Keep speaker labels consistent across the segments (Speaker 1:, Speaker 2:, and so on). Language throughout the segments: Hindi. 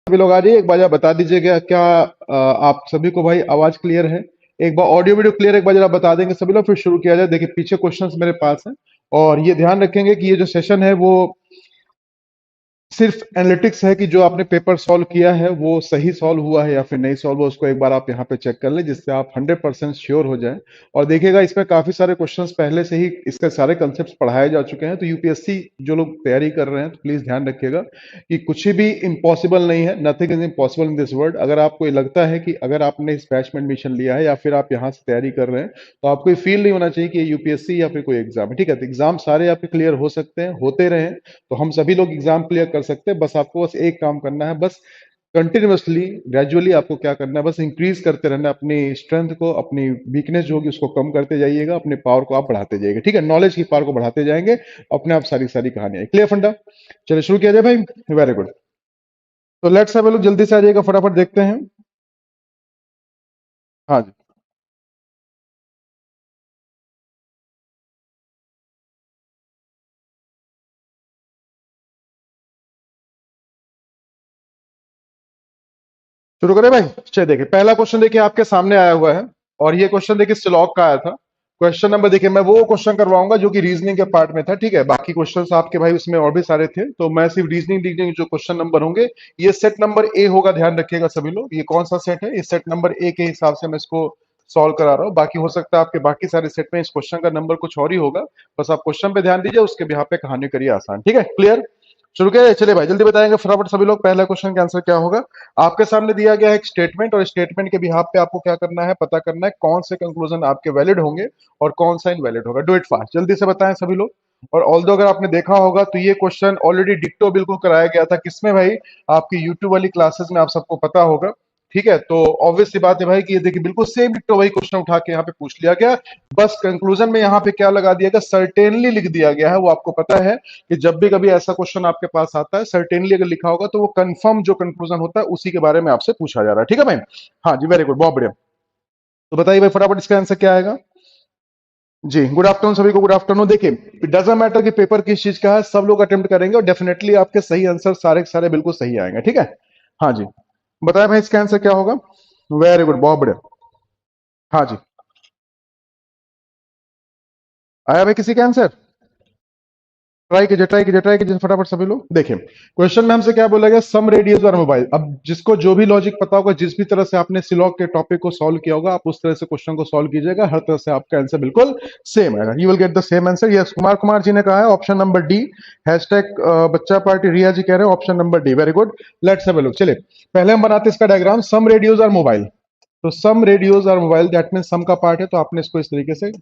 Speaker 1: सभी लोग आ जाइए, एक बार आप बता दीजिएगा क्या आप सभी को भाई आवाज क्लियर है? एक बार ऑडियो वीडियो क्लियर, एक बार जरा बता देंगे सभी लोग, फिर शुरू किया जाए। देखिए पीछे क्वेश्चंस मेरे पास हैं, और ये ध्यान रखेंगे कि ये जो सेशन है वो सिर्फ एनालिटिक्स है कि जो आपने पेपर सॉल्व किया है वो सही सॉल्व हुआ है या फिर नहीं सॉल्व हुआ, उसको एक बार आप यहाँ पे चेक कर लें, जिससे आप 100% श्योर हो जाएं। और देखिएगा इसमें काफी सारे क्वेश्चंस पहले से ही इसके सारे कंसेप्ट पढ़ाए जा चुके हैं, तो यूपीएससी जो लोग तैयारी कर रहे हैं तो प्लीज ध्यान रखिएगा कि कुछ भी इम्पॉसिबल नहीं है, nothing is impossible in this world. अगर आपको ये लगता है कि अगर आपने इस बैच में एडमिशन लिया है या फिर आप यहाँ से तैयारी कर रहे हैं, तो आपको ये फील नहीं होना चाहिए कि ये यूपीएससी या फिर कोई एग्जाम है। ठीक है, तो एग्जाम सारे आपके क्लियर हो सकते हैं, होते रहे, तो हम सभी लोग एग्जाम क्लियर कर सकते हैं। बस आपको बस एक काम करना है, बस कंटिन्यूअसली ग्रेजुअली आपको क्या करना है, बस इंक्रीज करते रहना है अपनी स्ट्रेंथ को, अपनी वीकनेस जो होगी उसको कम करते जाइएगा, अपने पावर को आप बढ़ाते जाइएगा। ठीक है, नॉलेज की पावर को बढ़ाते जाएंगे, अपने आप सारी सारी कहानियां क्लियर फंडा। चलिए शुरू किया जाए भाई। Very good. तो लेट्स हैव अ लुक, जल्दी से आ जाइएगा, फटाफट देखते हैं। हाँ जी, शुरू करें भाई। चलिए देखिए पहला क्वेश्चन देखिए आपके सामने आया हुआ है, और ये क्वेश्चन देखिए स्लॉग का आया था। क्वेश्चन नंबर देखिए, मैं वो क्वेश्चन करवाऊंगा जो कि रीजनिंग के पार्ट में था। ठीक है, बाकी क्वेश्चंस आपके भाई उसमें और भी सारे थे, तो मैं सिर्फ रीजनिंग जो क्वेश्चन नंबर होंगे, ये सेट नंबर ए होगा, ध्यान रखिएगा सभी लोग। ये कौन सा सेट है, इस सेट नंबर ए के हिसाब से मैं इसको सॉल्व करा रहा हूँ। बाकी हो सकता है आपके बाकी सारे सेट में इस क्वेश्चन का नंबर कुछ और ही होगा। बस आप क्वेश्चन पे ध्यान दीजिए, उसके बिहाफ पे कहानी करिए आसान। ठीक है, क्लियर? शुरू किया? चलिए भाई जल्दी बताएंगे फटाफट सभी लोग, पहला क्वेश्चन का आंसर क्या होगा। आपके सामने दिया गया है एक स्टेटमेंट, और स्टेटमेंट के बिहाफ पे आपको क्या करना है, पता करना है कौन से कंक्लूजन आपके वैलिड होंगे और कौन सा इनवैलिड होगा। डू इट फास्ट, जल्दी से बताएं सभी लोग। और ऑल्दो अगर आपने देखा होगा तो ये क्वेश्चन ऑलरेडी डिक्टो बिल्कुल कराया गया था, किसमें भाई, आपकी यूट्यूब वाली क्लासेस में, आप सबको पता होगा। ठीक है, तो ऑब्वियस सी बात है भाई कि ये देखिए बिल्कुल सेम डिक्टो वही क्वेश्चन उठा के यहाँ पे पूछ लिया गया। बस कंक्लूजन में यहाँ पे क्या लगा दिया गया, सर्टेनली लिख दिया गया है। वो आपको पता है कि जब भी कभी ऐसा क्वेश्चन आपके पास आता है, सर्टेनली अगर लिखा होगा तो वो कंफर्म जो कंक्लूजन होता है उसी के बारे में आपसे पूछा जा रहा है। ठीक है भाई? हाँ जी, वेरी गुड, बहुत बढ़िया। तो बताइए भाई फटाफट इसका आंसर क्या आएगा। जी गुड आफ्टरनून सभी को, गुड आफ्टरनून। देखिए इट डजंट मैटर कि पेपर किस चीज का है, सब लोग अटेम्प्ट करेंगे और डेफिनेटली आपके सही आंसर सारे के सारे बिल्कुल सही आएंगे। ठीक है, हाँ जी। बताया भाई इसका आंसर क्या होगा। वेरी गुड, बहुत बढ़िया। हाँ जी, आया भाई किसी का आंसर? ट्राई कीजिए फटाफट सभी लोग। देखिए क्वेश्चन में हमसे क्या बोला गया, सम रेडियस और मोबाइल। अब जिसको जो भी लॉजिक पता होगा, जिस भी तरह से आपने सिलॉग के टॉपिक को सॉल्व किया होगा, आप उस तरह से क्वेश्चन को सॉल्व कीजिएगा, हर तरह से आपका आंसर बिल्कुल सेम आएगा। You will get the same answer. Yes, Kumar Kumar ji ने कहा है ऑप्शन नंबर डी। हैशटैग बच्चा पार्टी रिया जी कह रहे हैं option number D. Very good, let's have a look. चलिए पहले हम बनाते हैं इसका diagram, some radios are mobile. तो some radios are mobile that mean some का पार्ट है, तो आपने इसको इस तरीके से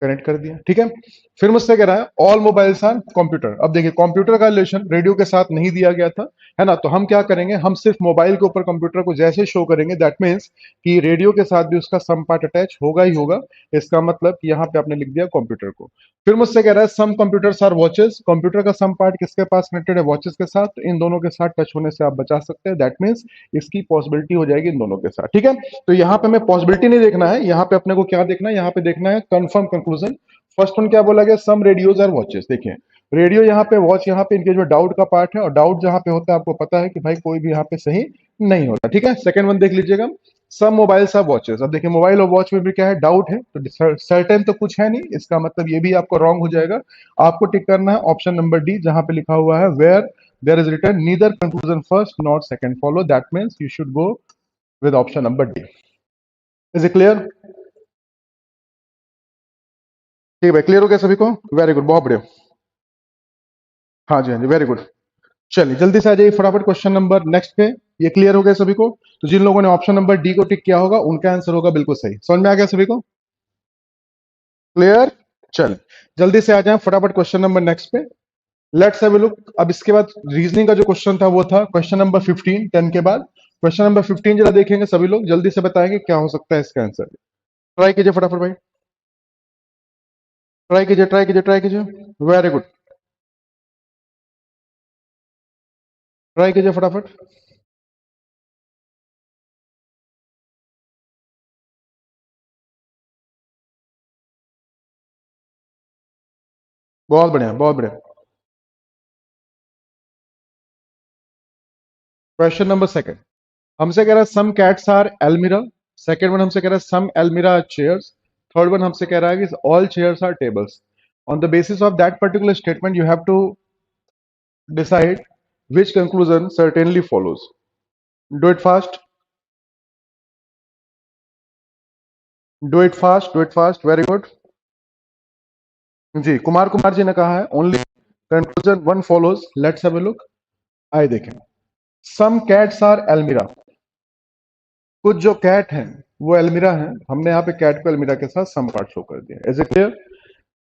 Speaker 1: कनेक्ट कर दिया। ठीक है, फिर मुझसे कह रहा है ऑल मोबाइल्स आर कंप्यूटर। अब देखिए कंप्यूटर का रिलेशन रेडियो के साथ नहीं दिया गया था, है ना, तो हम क्या करेंगे, हम सिर्फ मोबाइल के ऊपर कंप्यूटर को जैसे शो करेंगे, दैट मीन्स कि रेडियो के साथ भी उसका सम पार्ट अटैच होगा ही होगा। इसका मतलब कि यहाँ पे आपने लिख दिया कंप्यूटर को। फिर मुझसे कह रहा है सम कंप्यूटर्स आर वॉचेस। कंप्यूटर का सम पार्ट किसके पास कनेक्टेड है, वॉचेस के साथ, तो इन दोनों के साथ टच होने से आप बचा सकते हैं, दैट मीन्स इसकी पॉसिबिलिटी हो जाएगी इन दोनों के साथ। ठीक है, तो यहाँ पे हमें पॉसिबिलिटी नहीं देखना है, यहाँ पे अपने को क्या देखना है, यहाँ पे देखना है कंफर्म कंक्लूजन। फर्स्ट वन क्या बोला गया, सम रेडियोज आर वॉचेस। देखिए रेडियो यहाँ पे, वॉच यहाँ पे, इनके जो डाउट का पार्ट है, और डाउट जहाँ पे होता है आपको पता है कि भाई कोई भी यहाँ पे सही नहीं होता। ठीक है, सेकंड वन देख लीजिएगा, सम मोबाइल्स आर वॉचेस। अब देखिए मोबाइल और वॉच में भी क्या है, डाउट है, तो सर्टेन तो कुछ है नहीं, इसका मतलब ये भी आपको रॉन्ग हो जाएगा। आपको टिक करना है ऑप्शन नंबर डी, जहां पे लिखा हुआ है where there is written neither conclusion first not second follow, that means you should go with option number D. Is it clear? ठीक है भाई, क्लियर हो गया सभी को? वेरी गुड, बहुत बढ़िया। हाँ जी, हाँ जी, वेरी गुड। चलिए जल्दी से आ जाइए फटाफट क्वेश्चन नंबर नेक्स्ट पे। ये क्लियर हो गया सभी को? तो जिन लोगों ने ऑप्शन नंबर डी को टिक किया होगा उनका आंसर होगा बिल्कुल सही। समझ में आ गया सभी को? क्लियर? चल जल्दी से आ जाए फटाफट क्वेश्चन नंबर नेक्स्ट पे। Let's have a look. अब इसके बाद रीजनिंग का जो क्वेश्चन था वो था क्वेश्चन नंबर 15, 10 के बाद क्वेश्चन नंबर 15 जरा देखेंगे सभी लोग, जल्दी से बताएंगे क्या हो सकता है इसका आंसर। ट्राई कीजिए फटाफट भाई, ट्राई कीजिए। वेरी गुड, ट्राई कीजिए फटाफट। बहुत बढ़िया, बहुत बढ़िया। क्वेश्चन नंबर सेकंड हमसे कह रहा है some cats are almirah. Second one हमसे कह रहा है some almirah chairs. Third one हमसे कह रहा है कि all chairs are tables. On the basis of that particular statement you have to decide which conclusion certainly follows. Do it fast. Do it fast. Do it fast. Very good. Ji Kumar Kumar ji ने कहा है only conclusion one follows. Let's have a look. आइए देखें। Some cats are almirah. कुछ जो कैट हैं वो एल्मिरा हैं। हमने यहाँ पे कैट को एल्मिरा के साथ सम पार्ट शो कर दिया। Is it clear?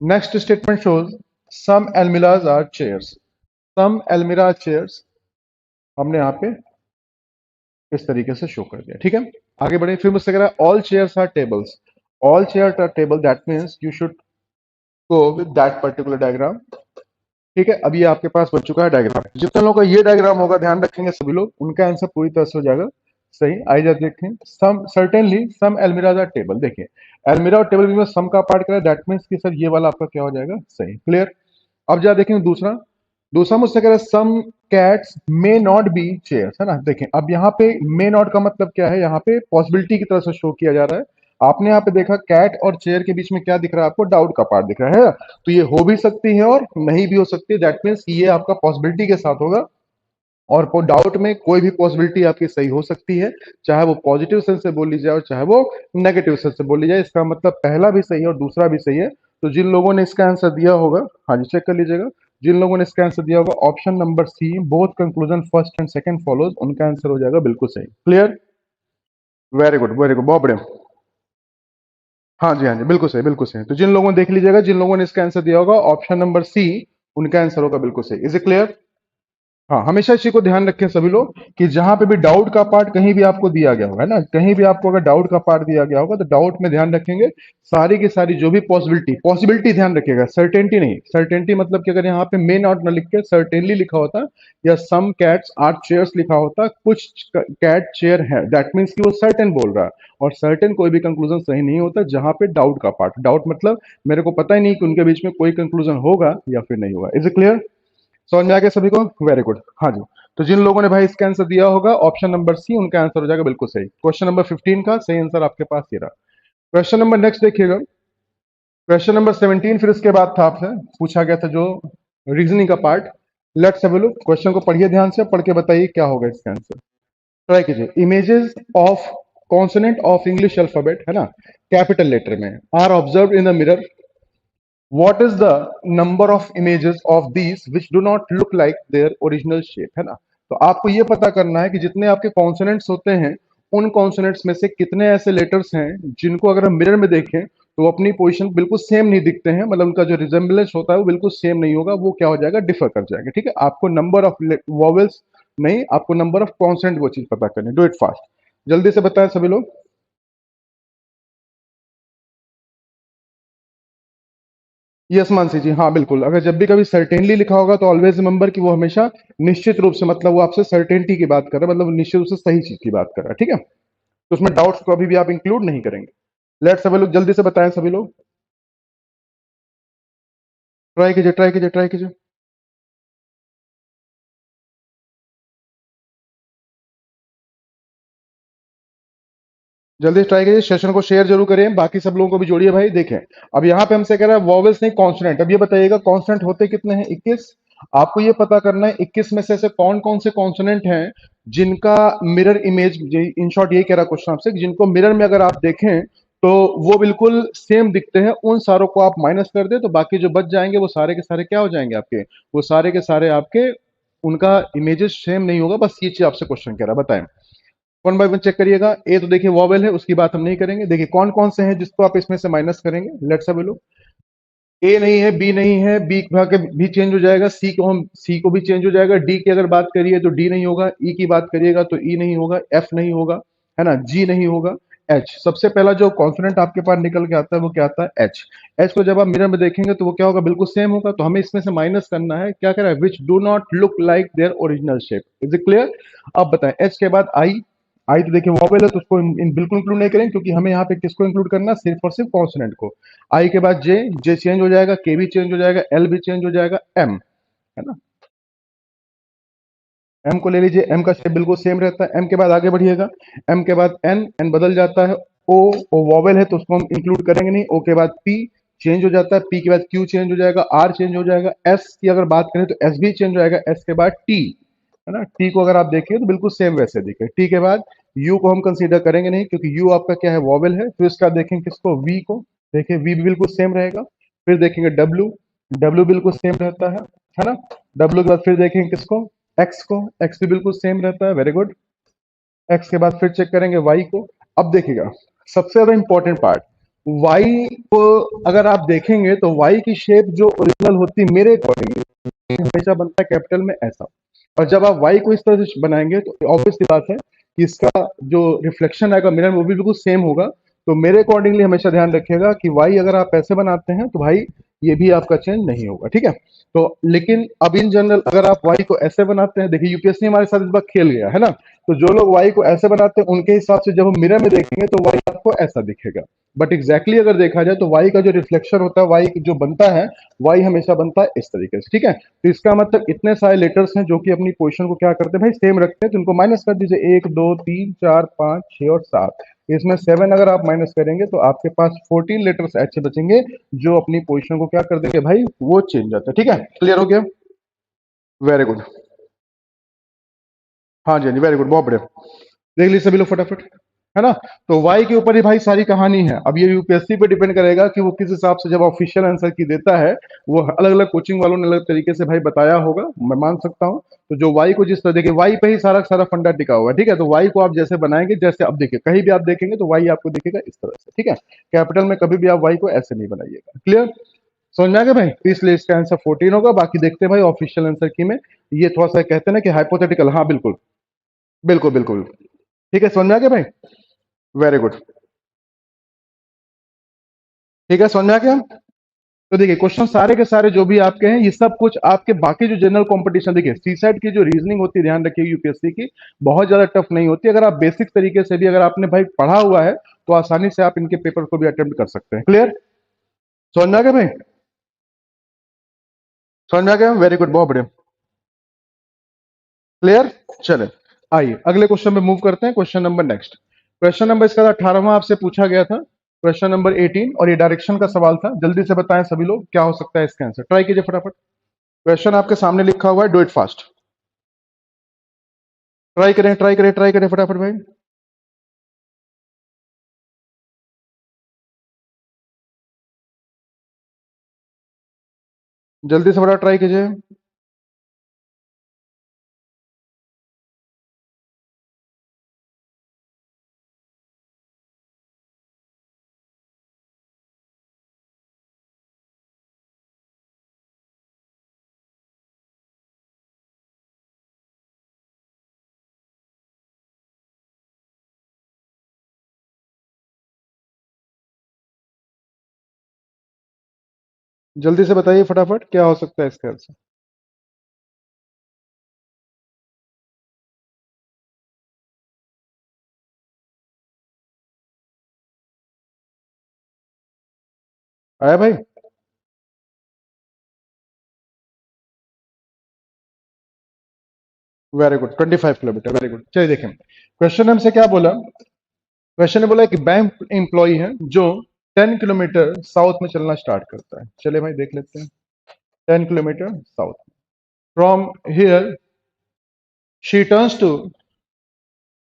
Speaker 1: Next statement shows some almirahs are chairs. Some almirah chairs हमने यहाँ पे इस तरीके से शो कर दिया। ठीक है, आगे बढ़े। फिर मुझसे कह रहा है all chairs are tables. All chair are table, that means you should go with that particular diagram. ठीक है, अब ये आपके पास बन चुका है डायग्राम। जितने लोगों का ये डायग्राम होगा ध्यान रखेंगे सभी लोग, उनका आंसर पूरी तरह से हो जाएगा सही। आइए देखें। सम certainly some almirahs are table. देखिए एल्मिरा और टेबल में सम का पार्ट करा, दैट मीन्स कि सर ये वाला आपका क्या हो जाएगा सही। क्लियर? अब जरा देखेंगे दूसरा। दूसरा मुझसे कह रहा है some cats may not be chairs, है ना। देखें अब यहाँ पे मे नॉट का मतलब क्या है, यहाँ पे पॉसिबिलिटी की तरह से शो किया जा रहा है। आपने यहाँ पे देखा कैट और चेयर के बीच में क्या दिख रहा है आपको, डाउट का पार्ट दिख रहा है। तो ये हो भी सकती है और नहीं भी हो सकती है, दैट मीन्स ये आपका पॉसिबिलिटी के साथ होगा। और डाउट में कोई भी पॉसिबिलिटी आपकी सही हो सकती है, चाहे वो पॉजिटिव सेंस से बोली जाए और चाहे वो नेगेटिव सेंस से बोली जाए। इसका मतलब पहला भी सही है और दूसरा भी सही है। तो जिन लोगों ने इसका आंसर दिया होगा, हाँ जी चेक कर लीजिएगा, जिन लोगों ने इसका आंसर दिया होगा option number C, both conclusion first and second follows, उनका आंसर हो जाएगा बिल्कुल सही। Clear? Very good very good, बहुत बढ़िया। हाँ जी हाँ जी, बिल्कुल सही बिल्कुल सही। तो जिन लोगों ने देख लीजिएगा, जिन लोगों ने इसका आंसर दिया होगा ऑप्शन नंबर सी, उनका आंसर होगा बिल्कुल सही। Is it clear? हाँ, हमेशा इस चीज को ध्यान रखें सभी लोग कि जहां पे भी डाउट का पार्ट कहीं भी आपको दिया गया होगा, है ना, कहीं भी आपको अगर डाउट का पार्ट दिया गया होगा तो डाउट में ध्यान रखेंगे सारी की सारी जो भी पॉसिबिलिटी, पॉसिबिलिटी ध्यान रखिएगा, सर्टेनिटी नहीं। सर्टेनिटी मतलब कि अगर यहाँ पे मे नॉट ना लिख के सर्टेनली लिखा होता या सम कैट्स आर चेयर्स लिखा होता, कुछ कैट चेयर है, दैट मीन्स कि वो सर्टेन बोल रहा है। और सर्टेन कोई भी कंक्लूजन सही नहीं होता जहां पे डाउट का पार्ट, डाउट मतलब मेरे को पता ही नहीं कि उनके बीच में कोई कंक्लूजन होगा या फिर नहीं होगा। Is it clear? समझ में आ गया सभी को? Very good. हाँ जी, तो जिन लोगों ने भाई इसका आंसर दिया होगा ऑप्शन नंबर सी, उनका आंसर हो जाएगा बिल्कुल सही। क्वेश्चन नंबर 15 का सही आंसर आपके पास ये रहा। क्वेश्चन नंबर नेक्स्ट देखिएगा। क्वेश्चन नंबर 17 फिर इसके बाद था, आपसे पूछा गया था जो रीजनिंग का part. Let's have a look. Question को पढ़िए ध्यान से, पढ़ के बताइए क्या होगा इसका आंसर। ट्राई कीजिए। Images of consonant of English alphabet, है ना, कैपिटल लेटर में are observe in the mirror. What is the number of images of these which do not look like their original shape, है ना। तो आपको ये पता करना है कि जितने आपके कॉन्सोनेंट्स होते हैं उन कॉन्सोनेंट्स में से कितने ऐसे लेटर्स हैं जिनको अगर हम मिरर में देखें तो वो अपनी पोजीशन बिल्कुल सेम नहीं दिखते हैं, मतलब उनका जो रिजेंबलेंस होता है वो बिल्कुल सेम नहीं होगा, वो क्या हो जाएगा, डिफर कर जाएगा। ठीक है, आपको नंबर ऑफ वॉवेल्स नहीं, आपको नंबर ऑफ कॉन्सोनेंट वो चीज पता करनी। डू इट फास्ट, जल्दी से बताएं सभी लोग। यस मानसी जी, हाँ बिल्कुल। अगर जब भी कभी सर्टेनली लिखा होगा तो ऑलवेज रिमेंबर कि वो हमेशा निश्चित रूप से, मतलब वो आपसे सर्टेनिटी की बात कर रहा है, मतलब निश्चित रूप से सही चीज की बात कर रहा है। ठीक है, तो उसमें डाउट्स को अभी भी आप इंक्लूड नहीं करेंगे। लेट्स सभी लोग जल्दी से बताएं सभी लोग। ट्राई कीजिए ट्राई कीजिए ट्राई कीजिए। जल्दी ट्राई कीजिए, सेशन को शेयर जरूर करें, बाकी सब लोगों को भी जोड़िए भाई। देखें अब यहाँ पे हमसे कह रहा है वॉवेल्स नहीं कॉन्सोनेंट। अब ये बताइएगा कॉन्सोनेंट होते कितने हैं, 21। आपको ये पता करना है 21 में से ऐसे कौन कौन से कॉन्सोनेंट हैं जिनका मिरर इमेज, इन शॉर्ट ये कह रहा क्वेश्चन आपसे, कि जिनको मिरर में अगर आप देखें तो वो बिल्कुल सेम दिखते हैं। उन सारों को आप माइनस कर दे तो बाकी जो बच जाएंगे वो सारे के सारे क्या हो जाएंगे आपके, वो सारे के सारे आपके, उनका इमेजेस सेम नहीं होगा। बस ये चीज आपसे क्वेश्चन कह रहा है, बताएं। वन बाय वन चेक करिएगा। ए तो देखिए वॉवेल है, उसकी बात हम नहीं करेंगे। देखिए कौन कौन से हैं जिसको आप इसमें से माइनस करेंगे। Let's have a look. A नहीं है, बी नहीं है, बी भाग भी चेंज हो जाएगा, सी को हम, सी को भी चेंज हो जाएगा, डी की अगर बात करिए तो डी नहीं होगा, ई की बात करिएगा तो ई नहीं होगा, एफ नहीं होगा, है ना, जी नहीं होगा, एच। सबसे पहला जो कॉन्सोनेंट आपके पास निकल के आता है वो क्या आता है, एच। एच को जब आप मिरर में देखेंगे तो वो क्या होगा, बिल्कुल सेम होगा। तो हमें इसमें से माइनस करना है, क्या कह रहा है, which do not look like their original shape. Is it clear? अब बताएं। एच के बाद आई। आई तो देखिए वॉवेल है तो उसको बिल्कुल इंक्लूड नहीं करेंगे, क्योंकि हमें यहाँ पे किसको इंक्लूड करना है, सिर्फ और सिर्फ कॉन्सोनेंट को। आई के बाद जे, जे चेंज हो जाएगा, के भी चेंज हो जाएगा, एल भी चेंज हो जाएगा, एम, है ना, एम को ले लीजिए, एम का शेप बिल्कुल सेम रहता है। एम के बाद आगे बढ़िएगा, एम के बाद एन, एन बदल जाता है। ओ, ओ वॉवेल है तो उसको हम इंक्लूड करेंगे नहीं। ओ के बाद पी चेंज हो जाता है, पी के बाद क्यू चेंज हो जाएगा, आर चेंज हो जाएगा। एस की अगर बात करें तो एस भी चेंज हो जाएगा। एस के बाद टी, है ना, टी को अगर आप देखिए तो बिल्कुल सेम वैसे दिखे। टी के बाद यू को हम कंसीडर करेंगे नहीं क्योंकि यू आपका क्या है, वॉवेल है। फिर उसका देखेंगे किसको, वी को, देखिए वी भी बिल्कुल सेम रहेगा। फिर देखेंगे डब्ल्यू, डब्ल्यू बिल्कुल सेम रहता है ना। डब्ल्यू के बाद फिर देखेंगे किसको, एक्स को, एक्स भी बिल्कुल सेम रहता है, वेरी गुड। एक्स के बाद फिर चेक करेंगे वाई को। अब देखिएगा सबसे ज्यादा इंपॉर्टेंट पार्ट, वाई को अगर आप देखेंगे तो वाई की शेप जो ओरिजिनल होती है मेरे अकॉर्डिंग हमेशा बनता है कैपिटल में ऐसा। और जब आप वाई को इस तरह से बनाएंगे तो ऑब्वियस सी बात है कि इसका जो रिफ्लेक्शन आएगा मिरर में वो भी बिल्कुल सेम होगा। तो मेरे अकॉर्डिंगली हमेशा ध्यान रखिएगा कि वाई अगर आप ऐसे बनाते हैं तो भाई ये भी आपका चेंज नहीं होगा, ठीक है। तो लेकिन अब इन जनरल अगर आप वाई को ऐसे बनाते हैं, देखिए यूपीएससी हमारे साथ इस बार खेल गया है ना। तो जो लोग वाई को ऐसे बनाते हैं उनके हिसाब से जब हम मिरर में देखेंगे तो वाई आपको ऐसा दिखेगा। बट एग्जैक्टली अगर देखा जाए तो वाई का जो रिफ्लेक्शन होता है, वाई जो बनता है, वाई हमेशा बनता है इस तरीके से, ठीक है। तो इसका मतलब इतने सारे लेटर्स हैं जो कि अपनी पोजीशन को क्या करते हैं भाई, सेम रखते हैं, तो इनको माइनस कर दीजिए। 1 2 3 4 5 6 और 7, इसमें 7 अगर आप माइनस करेंगे तो आपके पास 14 लेटर्स ऐसे बचेंगे जो अपनी पोजीशन को क्या कर देंगे भाई, वो चेंज जाता है, ठीक है। क्लियर हो गया, वेरी गुड। हाँ जी, हाँ जी, वेरी गुड, बहुत बढ़िया। देख लीजिए सभी लोग फटाफट, है ना। तो वाई के ऊपर ही भाई सारी कहानी है। अब ये यूपीएससी पे डिपेंड करेगा कि वो किस हिसाब से जब ऑफिशियल आंसर की देता है, वो अलग अलग कोचिंग वालों ने अलग तरीके से भाई बताया होगा, मैं मान सकता हूँ। तो जो वाई को जिस तरह देखिए, वाई पे ही सारा सारा फंडा टिका हुआ है, ठीक है। तो वाई को आप जैसे बनाएंगे, जैसे अब देखिए कहीं भी आप देखेंगे तो वाई आपको दिखेगा इस तरह से, ठीक है। कैपिटल में कभी भी आप वाई को ऐसे नहीं बनाइएगा, क्लियर। समझ में आ गया भाई, तो इसलिए इसका आंसर 14 होगा। बाकी देखते हैं भाई ऑफिशियल आंसर की में, ये थोड़ा सा कहते हैं ना कि हाइपोथेटिकल, हाँ बिल्कुल बिल्कुल बिल्कुल, ठीक है। समझ में आ गया भाई, वेरी गुड, ठीक है। समझ में आ गया। तो देखिए क्वेश्चन सारे के सारे जो भी आपके हैं, ये सब कुछ आपके बाकी जो जनरल कंपटीशन, देखिए सी सेट की जो रीजनिंग होती है, ध्यान रखिए यूपीएससी की बहुत ज्यादा टफ नहीं होती। अगर आप बेसिक तरीके से भी अगर आपने भाई पढ़ा हुआ है तो आसानी से आप इनके पेपर को भी अटेम्प्ट कर सकते हैं, क्लियर। समझ में आ गया भाई, समझ में आ गया, वेरी गुड, बहुत बढ़िया, क्लियर। चले आइए अगले क्वेश्चन में मूव करते हैं। Question number next, question number इसका 18वां आपसे पूछा गया था, क्वेश्चन नंबर 18, और ये डायरेक्शन का सवाल था। जल्दी से बताएं सभी लोग क्या हो सकता है इसका आंसर, ट्राई कीजिए फटाफट। क्वेश्चन आपके सामने लिखा हुआ है, डू इट फास्ट, ट्राई करें ट्राई करें ट्राई करें फटाफट भाई, जल्दी से फटाफट ट्राई कीजिए। जल्दी से बताइए फटाफट क्या हो सकता है इसका आंसर। आया भाई, very good, 25 kilometre, very good. चलिए देखें क्वेश्चन हमसे क्या बोला। क्वेश्चन ने बोला कि बैंक एम्प्लॉय है जो 10 किलोमीटर साउथ में चलना स्टार्ट करता है। चलिए भाई देख लेते हैं, 10 kilometre south, from here she turns to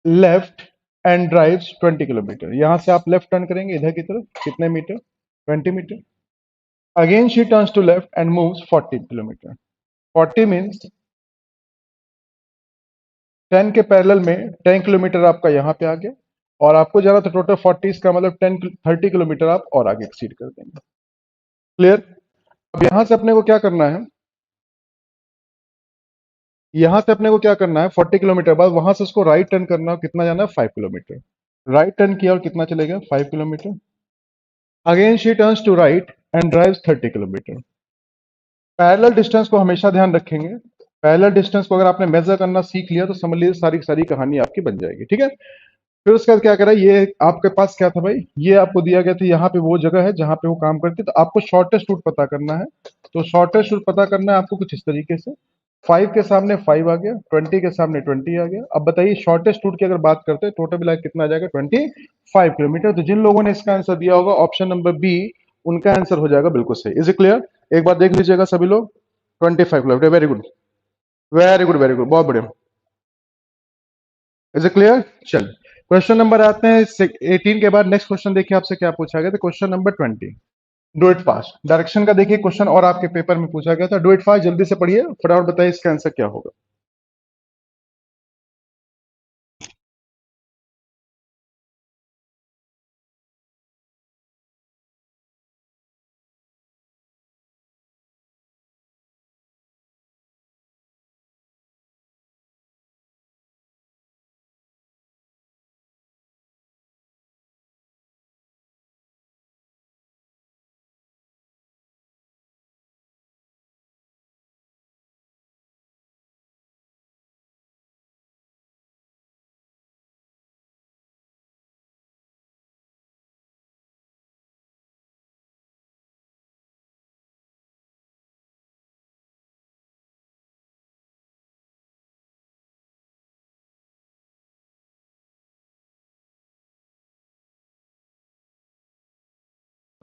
Speaker 1: left and drives 20 kilometre. यहां से आप लेफ्ट टर्न करेंगे इधर की तरफ, कितने मीटर, 20 मीटर। Again she turns to left and moves 40 kilometre. 40 means 10 के पैरेलल में 10 किलोमीटर आपका यहाँ पे आ गया, और आपको जाना तो टोटल 40, इसका मतलब 30 किलोमीटर आप और आगे एक्सीड कर देंगे, क्लियर। अब यहां से अपने को क्या करना है, यहां से अपने को क्या करना है, 40 किलोमीटर बाद वहां से उसको राइट टर्न करना है, कितना जाना है, 5 किलोमीटर। राइट टर्न किया और कितना चलेगा, 5 kilometre. Again she turns to right and drives 30 kilometre. Parallel distance को हमेशा ध्यान रखेंगे। पैरेलल डिस्टेंस को अगर आपने मेजर करना सीख लिया तो समझ लीजिए सारी सारी कहानी आपकी बन जाएगी, ठीक है। फिर उसके बाद क्या करा, ये आपके पास क्या था भाई, ये आपको दिया गया था, यहाँ पे वो जगह है जहाँ पे वो काम करती है, तो आपको शॉर्टेस्ट रूट पता करना है। तो शॉर्टेस्ट रूट पता करना है आपको कुछ इस तरीके से। 5 के सामने 5 आ गया, 20 के सामने 20 आ गया। अब बताइए शॉर्टेस्ट रूट की अगर बात करते हैं, टोटल मिला के कितना आ जाएगा? 25 किलोमीटर। तो जिन लोगों ने इसका आंसर दिया होगा ऑप्शन नंबर बी, उनका आंसर हो जाएगा बिल्कुल सही। Is it clear? एक बार देख लीजिएगा सभी लोग। 25 kilometre, very good, very good, very good, बहुत बढ़िया। Is it clear? चल, क्वेश्चन नंबर आते हैं 18 के बाद। नेक्स्ट क्वेश्चन देखिए आपसे क्या पूछा गया था। Question number 20, do it fast. Direction का देखिए क्वेश्चन और आपके पेपर में पूछा गया था। डू इट फास्ट, जल्दी से पढ़िए, फटाफट बताइए इसका आंसर क्या होगा।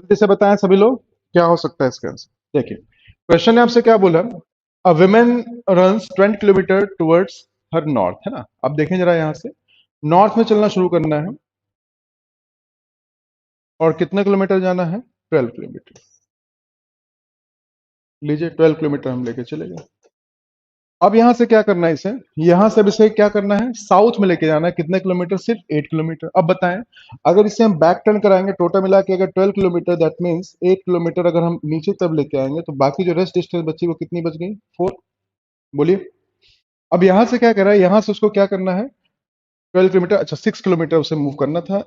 Speaker 1: जल्दी से बताएं सभी लोग, क्या हो सकता है इसका आंसर। देखिए क्वेश्चन ने आपसे क्या बोला, a women runs 20 kilometre towards her north, है ना। अब देखें जरा, यहां से नॉर्थ में चलना शुरू करना है और कितने किलोमीटर जाना है? 12 किलोमीटर। लीजिए 12 किलोमीटर हम लेके चले गए। अब यहां से क्या करना है इसे, यहां से अब इसे क्या करना है, साउथ में लेके जाना है। कितने किलोमीटर? सिर्फ 8 किलोमीटर। अब बताएं, अगर इसे हम बैक टर्न कराएंगे, टोटल मिला के अगर 12 किलोमीटर, दैट मीन्स 8 किलोमीटर अगर हम नीचे तब लेके आएंगे तो बाकी जो रेस्ट डिस्टेंस बची वो कितनी बच गई? 4। बोलिए। अब यहां से क्या कर रहा है, यहां से उसको क्या करना है? 12 किलोमीटर, अच्छा 6 किलोमीटर उसे मूव करना था।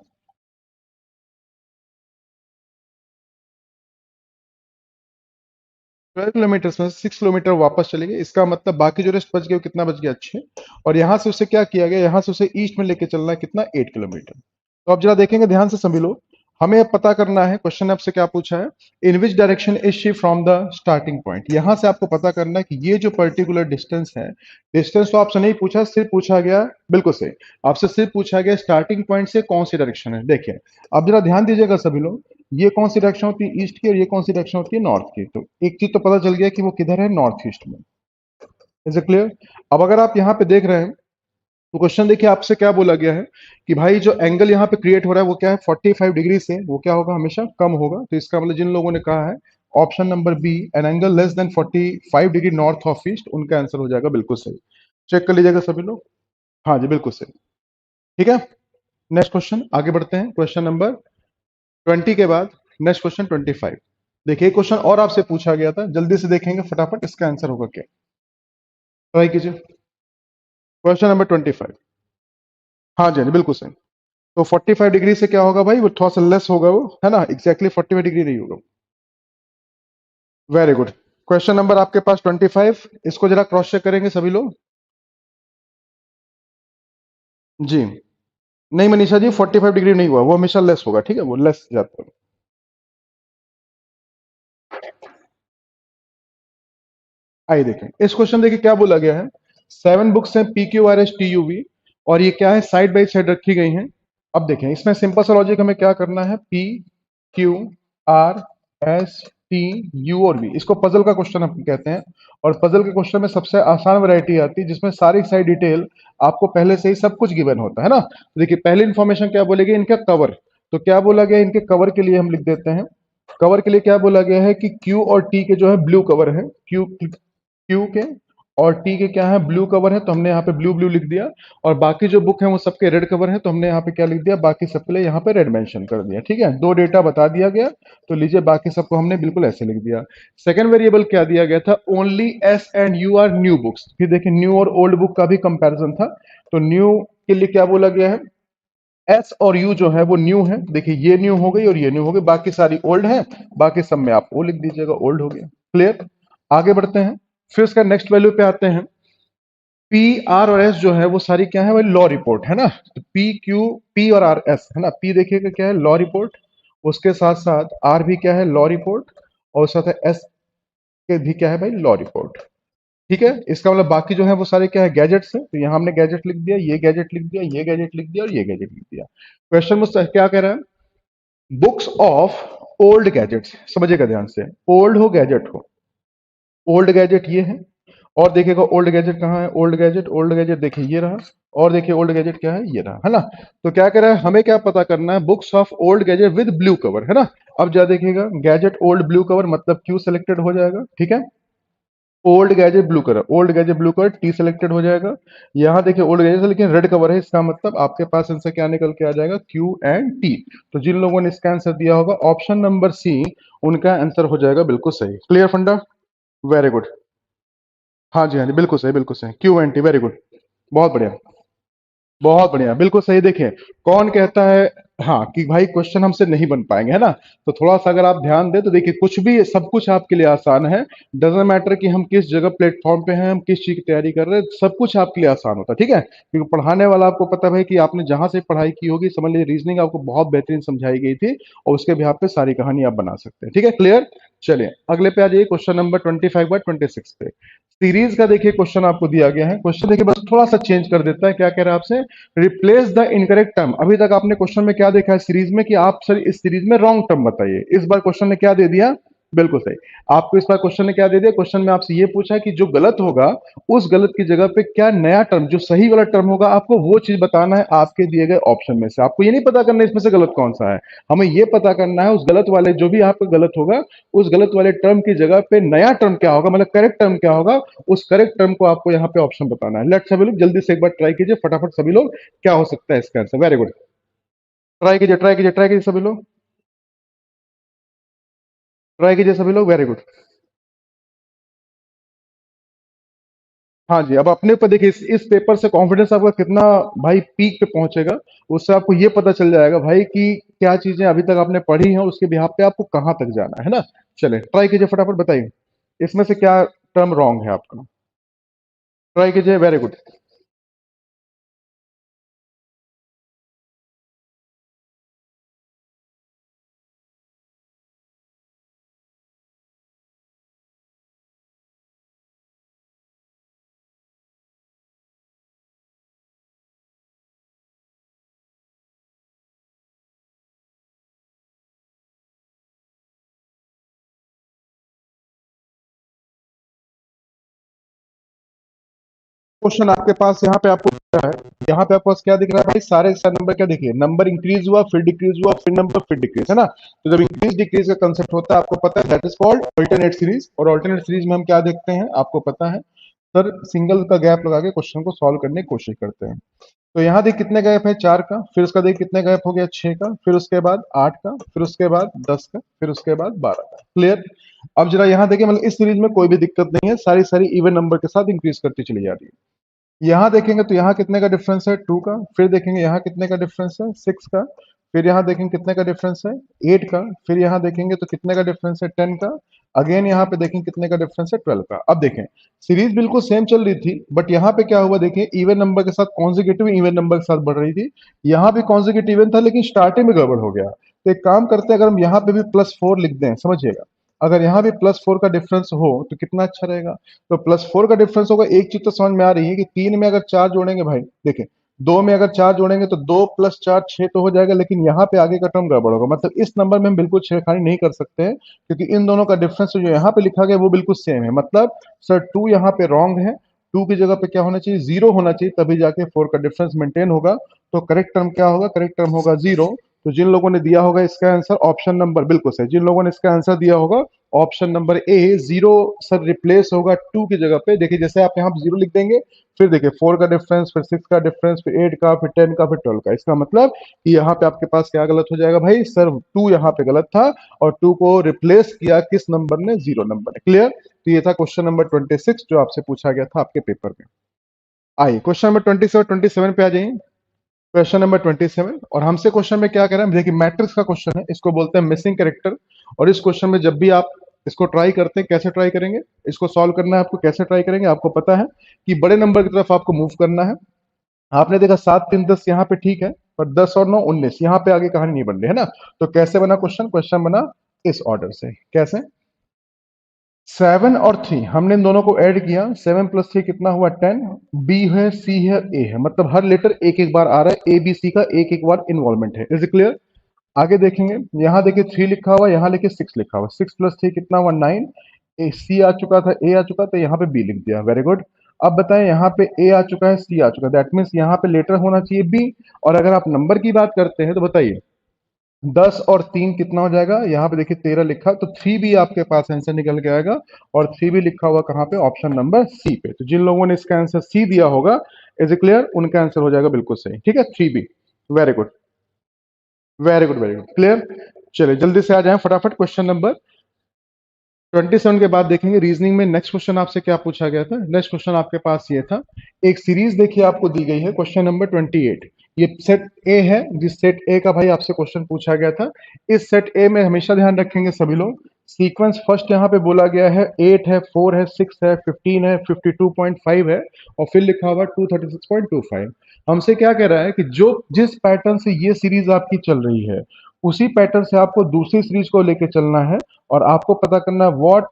Speaker 1: 12 किलोमीटर में 6 किलोमीटर वापस चले गए, इसका मतलब बाकी जो रेस्ट बच गए वो कितना बच गया? 6। और यहां से उसे क्या किया गया, यहां से उसे ईस्ट में लेके चलना है, कितना? 8 किलोमीटर। तो अब जरा देखेंगे ध्यान से सभी लोग, हमें अब पता करना है, क्वेश्चन ने आपसे क्या पूछा है, in which direction is she from the starting point. यहां से आपको पता करना है कि ये जो पर्टिकुलर डिस्टेंस है, डिस्टेंस तो आपसे नहीं पूछा, सिर्फ पूछा गया, बिल्कुल सही, आपसे सिर्फ पूछा गया स्टार्टिंग पॉइंट से कौन सी डायरेक्शन है। देखिए अब जरा ध्यान दीजिएगा सभी लोग, ये कौन सी डायरेक्शन होती है? ईस्ट की। और ये कौन सी डायरेक्शन होती है? नॉर्थ की। तो एक चीज तो पता चल गया कि वो किधर है? नॉर्थ ईस्ट में। Is it clear? अब अगर आप यहाँ पे देख रहे हैं तो क्वेश्चन देखिए आपसे क्या बोला गया है कि भाई जो एंगल यहाँ पे क्रिएट हो रहा है वो क्या है? 45 डिग्री से वो क्या होगा? हमेशा कम होगा। तो इसका मतलब जिन लोगों ने कहा है option number B, an angle less than 45 degree north of east, उनका आंसर हो जाएगा बिल्कुल सही। चेक कर लीजिएगा सभी लोग। हाँ जी, बिल्कुल सही। ठीक है, नेक्स्ट क्वेश्चन आगे बढ़ते हैं। क्वेश्चन नंबर 20 के बाद नेक्स्ट क्वेश्चन 25। देखिए क्वेश्चन और आपसे पूछा गया था, जल्दी से देखेंगे फटाफट इसका आंसर होगा क्या। ट्राई कीजिए। Question number 25। हाँ जी, हाँ जी, बिल्कुल सही। तो 45 डिग्री से क्या होगा भाई? वो थोड़ा सा लेस होगा, वो है ना, एग्जैक्टली 45 डिग्री नहीं होगा। Very good. क्वेश्चन नंबर आपके पास 25, इसको जरा क्रॉस चेक करेंगे सभी लोग। जी, नहीं मनीषा जी, 45 डिग्री नहीं हुआ, वो हमेशा लेस होगा, ठीक है, वो लेस जाता है। आइए देखें इस क्वेश्चन, देखिए क्या बोला गया है। 7 बुक्स हैं PQRS TUV, और ये क्या है? साइड बाई साइड रखी गई हैं। अब देखें इसमें सिंपल सा लॉजिक हमें क्या करना है, PQRS T U और V, इसको पजल का क्वेश्चन हम कहते हैं। और पजल के क्वेश्चन में सबसे आसान वैरायटी आती है जिसमें सारी सारी डिटेल आपको पहले से ही सब कुछ गिवन होता है ना। तो देखिए पहली इंफॉर्मेशन क्या बोलेगी, इनका कवर। तो क्या बोला गया, इनके कवर के लिए हम लिख देते हैं, कवर के लिए क्या बोला गया है कि Q और T के जो है ब्लू कवर है, क्यू के और टी के क्या है? ब्लू कवर है, तो हमने यहाँ पे ब्लू ब्लू लिख दिया। और बाकी जो बुक है वो सबके रेड कवर है, तो हमने यहाँ पे क्या लिख दिया? बाकी सबके लिए यहाँ पे रेड मेंशन कर दिया। ठीक है, दो डेटा बता दिया गया, तो लीजिए बाकी सबको हमने बिल्कुल ऐसे लिख दिया। सेकंड वेरिएबल क्या दिया गया था? Only S and U are new books. फिर देखिए न्यू और ओल्ड बुक का भी कंपेरिजन था, तो न्यू के लिए क्या बोला गया है? एस और यू जो है वो न्यू है। देखिए ये न्यू हो गई और ये न्यू हो गई, बाकी सारी ओल्ड है। बाकी सब में आप ओ लिख दीजिएगा, ओल्ड हो गया। क्लियर? आगे बढ़ते हैं, फिर उसका नेक्स्ट वैल्यू पे आते हैं। पी आर और एस जो है वो सारी क्या है भाई? लॉ रिपोर्ट है ना। तो पी और आर एस है ना, पी देखिएगा क्या है? Law report. उसके साथ साथ आर भी क्या है? Law report. और साथ एस के भी क्या है भाई? Law report. ठीक है, इसका मतलब बाकी जो है वो सारे क्या है, गैजेट्स है। तो यहाँ हमने गैजेट लिख दिया, ये गैजेट लिख दिया, ये गैजेट लिख दिया और ये गैजेट लिख दिया। क्वेश्चन मुझसे क्या कह रहा है, बुक्स ऑफ ओल्ड गैजेट्स, समझिएगा ध्यान से, ओल्ड हो गैजेट हो, ओल्ड गैजेट ये है, और देखिएगा ओल्ड गैजेट कहाँ है, ओल्ड गैजेट, ओल्ड गैजेट देखिए ये रहा, और देखिए ओल्ड गैजेट क्या है, ये रहा, है ना। तो क्या कह रहा है, हमें क्या पता करना है, books of old gadget with blue cover, है ना। अब जा देखिएगा, गैजेट ओल्ड ब्लू कवर मतलब क्यू सिलेक्टेड हो जाएगा, ठीक है। Old gadget blue colour, old gadget blue colour T selected हो जाएगा। यहाँ देखिए ओल्ड गैजेट लेकिन रेड कवर है, इसका मतलब आपके पास इनसे क्या निकल के आ जाएगा, क्यू एंड टी। तो जिन लोगों ने इसका आंसर दिया होगा ऑप्शन नंबर सी, उनका आंसर हो जाएगा बिल्कुल सही। क्लियर फंडा, वेरी गुड। हाँ जी, हाँ जी, बिल्कुल सही, बिल्कुल सही, Q and T, very good, बहुत बढ़िया, बहुत बढ़िया, बिल्कुल सही। देखिए कौन कहता है हाँ कि भाई क्वेश्चन हमसे नहीं बन पाएंगे, है ना। तो थोड़ा सा अगर आप ध्यान दें तो देखिए कुछ भी, सब कुछ आपके लिए आसान है। डजेंट मैटर कि हम किस जगह प्लेटफॉर्म पे हैं, हम किस चीज की तैयारी कर रहे हैं, सब कुछ आपके लिए आसान होता है, ठीक है। क्योंकि पढ़ाने वाला आपको पता है भाई कि आपने जहां से पढ़ाई की होगी, समझ लीजिए रीजनिंग आपको बहुत बेहतरीन समझाई गई थी, और उसके भी पे सारी कहानी आप बना सकते हैं, ठीक है, क्लियर। चलिए अगले पे आ जाइए, क्वेश्चन नंबर 25/26 पे। सीरीज का देखिए क्वेश्चन आपको दिया गया है, क्वेश्चन देखिए बस थोड़ा सा चेंज कर देता है, क्या कह रहा है आपसे, रिप्लेस द इनकरेक्ट टर्म। अभी तक आपने क्वेश्चन में क्या देखा है सीरीज में कि आप सर इस सीरीज में रॉन्ग टर्म बताइए, इस बार क्वेश्चन ने क्या दे दिया, बिल्कुल सही। आपको इस बार क्वेश्चन ने क्या दे दिया, क्वेश्चन में आपसे ये पूछा कि जो गलत होगा उस गलत की जगह पे क्या नया टर्म, जो सही वाला टर्म होगा, आपको वो चीज बताना है आपके दिए गए ऑप्शन में से। आपको ये नहीं पता करना इसमें से गलत कौन सा है, हमें ये पता करना है उस गलत वाले, जो भी आपका गलत होगा उस गलत वाले टर्म की जगह पे नया टर्म क्या होगा, मतलब करेक्ट टर्म क्या होगा, उस करेक्ट टर्म को आपको यहाँ पे ऑप्शन बताना है। लेट्स सभी लोग जल्दी से एक बार ट्राई कीजिए फटाफट सभी लोग, क्या हो सकता है इसका आंसर, वेरी गुड। ट्राई कीजिए, ट्राई कीजिए, ट्राई कीजिए सभी लोग, ट्राई कीजिए सभी लोग, वेरी गुड। हाँ जी, अब अपने ऊपर देखिए इस पेपर से कॉन्फिडेंस आपका कितना भाई पीक पे पहुंचेगा, उससे आपको ये पता चल जाएगा भाई कि क्या चीजें अभी तक आपने पढ़ी हैं, उसके बिहाफ पे आपको कहाँ तक जाना है ना। चलिए ट्राई कीजिए फटाफट, बताइए इसमें से क्या टर्म रॉन्ग है आपका, ट्राई कीजिए, वेरी गुड। क्वेश्चन आपके पास यहाँ पे आपको दिख रहा है, यहाँ पे आपके पास क्या दिख रहा है भाई, सारे सारे नंबर क्या देखिए, नंबर इंक्रीज हुआ फिर डिक्रीज हुआ फिर नंबर फिर डिक्रीज, है ना। तो जब इंक्रीज डिक्रीज का कंसेप्ट होता है आपको पता है, that is called alternate series. और अल्टरनेट सीरीज में हम क्या देखते हैं आपको पता है, सर सिंगल का गैप लगा के क्वेश्चन को सॉल्व करने की कोशिश करते हैं। तो यहाँ देख कितने गैप है, 4 का, फिर उसका देख कितने गैप हो गया, 6 का, फिर उसके बाद 8 का, फिर उसके बाद 10 का, फिर उसके बाद 12 का, क्लियर। अब जरा यहाँ देखिए, मतलब इस सीरीज में कोई भी दिक्कत नहीं है, सारी सारी इवन नंबर के साथ इंक्रीज करती चली जा रही है। यहाँ देखेंगे तो यहाँ कितने का डिफरेंस है, 2 का, फिर देखेंगे यहाँ कितने का डिफरेंस है, 6 का, फिर यहाँ देखेंगे कितने का डिफरेंस है, 8 का, फिर यहाँ देखेंगे तो कितने का डिफरेंस है, 10 का, अगेन यहाँ पे देखेंगे कितने का डिफरेंस है, 12 का। अब देखें सीरीज बिल्कुल सेम चल रही थी, बट यहाँ पे क्या हुआ, देखिए इवन नंबर के साथ कॉन्जिक्यूटिव इवन नंबर के साथ बढ़ रही थी, यहाँ भी कॉन्जिक्यूटिव इवन था लेकिन स्टार्टिंग में गड़बड़ हो गया। तो एक काम करते हैं, अगर हम यहाँ पे भी +4 लिख दें, समझिएगा, अगर यहाँ भी +4 का डिफरेंस हो तो कितना अच्छा रहेगा। तो +4 का डिफरेंस होगा, एक चीज तो समझ में आ रही है कि 3 में अगर 4 जोड़ेंगे भाई, देखें 2 में अगर 4 जोड़ेंगे तो 2 + 4 6 तो हो जाएगा, लेकिन यहाँ पे आगे का टर्म गड़बड़ होगा, मतलब इस नंबर में हम बिल्कुल छेड़खानी नहीं कर सकते हैं, क्योंकि इन दोनों का डिफरेंस जो यहाँ पे लिखा गया वो बिल्कुल सेम है। मतलब सर 2 यहाँ पे रॉन्ग है, 2 की जगह पे क्या होना चाहिए, 0 होना चाहिए, तभी जाके 4 का डिफरेंस मेंटेन होगा। तो करेक्ट टर्म क्या होगा, करेक्ट टर्म होगा 0। तो जिन लोगों ने दिया होगा इसका आंसर ऑप्शन नंबर, बिल्कुल सही, जिन लोगों ने इसका आंसर दिया होगा ऑप्शन नंबर ए, 0 सर रिप्लेस होगा 2 की जगह पे। देखिए जैसे आप यहाँ 0 लिख देंगे, फिर देखिए 4 का डिफरेंस, फिर 6 का डिफरेंस, फिर 8 का, फिर 10 का, फिर 12 का। इसका मतलब कि यहाँ पे आपके पास क्या गलत हो जाएगा भाई, सर 2 यहाँ पे गलत था, और 2 को रिप्लेस किया किस नंबर ने, 0 नंबर ने, क्लियर। तो ये था क्वेश्चन नंबर 26 जो आपसे पूछा गया था आपके पेपर में। आइए क्वेश्चन नंबर 27 पे आ जाइए। क्वेश्चन नंबर 27, और हमसे क्वेश्चन में क्या कह रहा है, देखिए मैट्रिक्स का क्वेश्चन है, इसको बोलते हैं मिसिंग कैरेक्टर। और इस क्वेश्चन में जब भी आप इसको ट्राई करते हैं, कैसे ट्राई करेंगे, इसको सॉल्व करना है आपको, कैसे ट्राई करेंगे, आपको पता है कि बड़े नंबर की तरफ आपको मूव करना है। आपने देखा 7 3 10 यहाँ पे ठीक है, पर 10 और 9 19, यहाँ पे आगे कहानी नहीं बन रही है ना। तो कैसे बना क्वेश्चन, क्वेश्चन बना इस ऑर्डर से, कैसे, 7 और 3 हमने इन दोनों को ऐड किया, 7 प्लस 3 कितना हुआ 10। बी है, सी है, ए है, मतलब हर लेटर एक एक बार आ रहा है, ए बी सी का एक एक बार इन्वॉल्वमेंट है। Is it clear? आगे देखेंगे, यहाँ देखिए 3 लिखा हुआ, यहाँ लिखिए 6 लिखा हुआ, 6 प्लस 3 कितना हुआ 9। ए सी आ चुका था, ए आ चुका था, यहाँ पे बी लिख दिया, वेरी गुड। अब बताएं, यहाँ पे ए आ चुका है, सी आ चुका है, दैट मीन्स यहाँ पे लेटर होना चाहिए बी। और अगर आप नंबर की बात करते हैं तो बताइए 10 और 3 कितना हो जाएगा, यहाँ पे देखिए 13 लिखा, तो 3 भी आपके पास आंसर निकल के आएगा। और 3 भी लिखा हुआ कहाँ पे, ऑप्शन नंबर सी पे। तो जिन लोगों ने इसका आंसर सी दिया होगा, इज इट क्लियर, उनका आंसर हो जाएगा बिल्कुल सही। ठीक है, 3 B. Very good, very good, very good, clear. चलिए जल्दी से आ जाएं फटाफट, क्वेश्चन नंबर 27 के बाद देखेंगे रीजनिंग में। नेक्स्ट क्वेश्चन आपसे क्या पूछा गया था? नेक्स्ट क्वेश्चन आपके पास ये था, एक सीरीज देखिए आपको दी गई है, क्वेश्चन नंबर 28। ये सेट ए है, जिस सेट ए का भाई आपसे क्वेश्चन पूछा गया था। इस सेट ए में हमेशा ध्यान रखेंगे सभी लोग, सीक्वेंस फर्स्ट यहाँ पे बोला गया है 8 है, 4 है, 6 है, 15 है, 52.5 है, और फिर लिखा हुआ 236.25। हमसे क्या कह रहा है कि जो जिस पैटर्न से ये सीरीज आपकी चल रही है, उसी पैटर्न से आपको दूसरी सीरीज को लेके चलना है। और आपको पता करना है what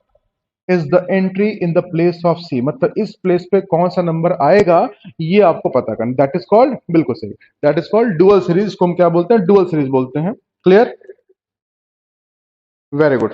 Speaker 1: is the entry in the place of C, मतलब इस प्लेस पे कौन सा नंबर आएगा, ये आपको पता करना। दैट इज कॉल्ड, बिल्कुल सही, that is called dual series, को हम क्या बोलते हैं, डुअल सीरीज बोलते हैं। Clear, very good.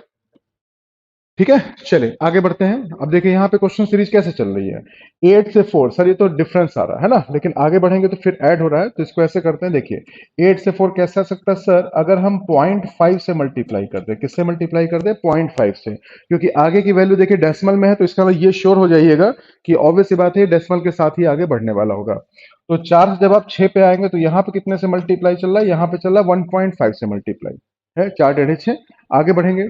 Speaker 1: ठीक है, चलिए आगे बढ़ते हैं। अब देखिए यहाँ पे क्वेश्चन सीरीज कैसे चल रही है, 8 से 4, सर ये तो डिफरेंस आ रहा है ना, लेकिन आगे बढ़ेंगे तो फिर ऐड हो रहा है, तो इसको ऐसे करते हैं। देखिए 8 से 4 कैसे आ सकता है सर, अगर हम 0.5 से मल्टीप्लाई कर दें, किससे मल्टीप्लाई कर दें, 0.5 से, क्योंकि आगे की वैल्यू देखिए डेसिमल में है, तो इसका मतलब ये श्योर हो जाइएगा कि ऑब्वियस सी बात है डेसिमल के साथ ही आगे बढ़ने वाला होगा। तो 4 से जब आप 6 पे आएंगे तो यहाँ पे कितने से मल्टीप्लाई चल रहा है, यहाँ पे चल रहा है 1.5 से मल्टीप्लाई है, 4 टेढ़े 6। आगे बढ़ेंगे,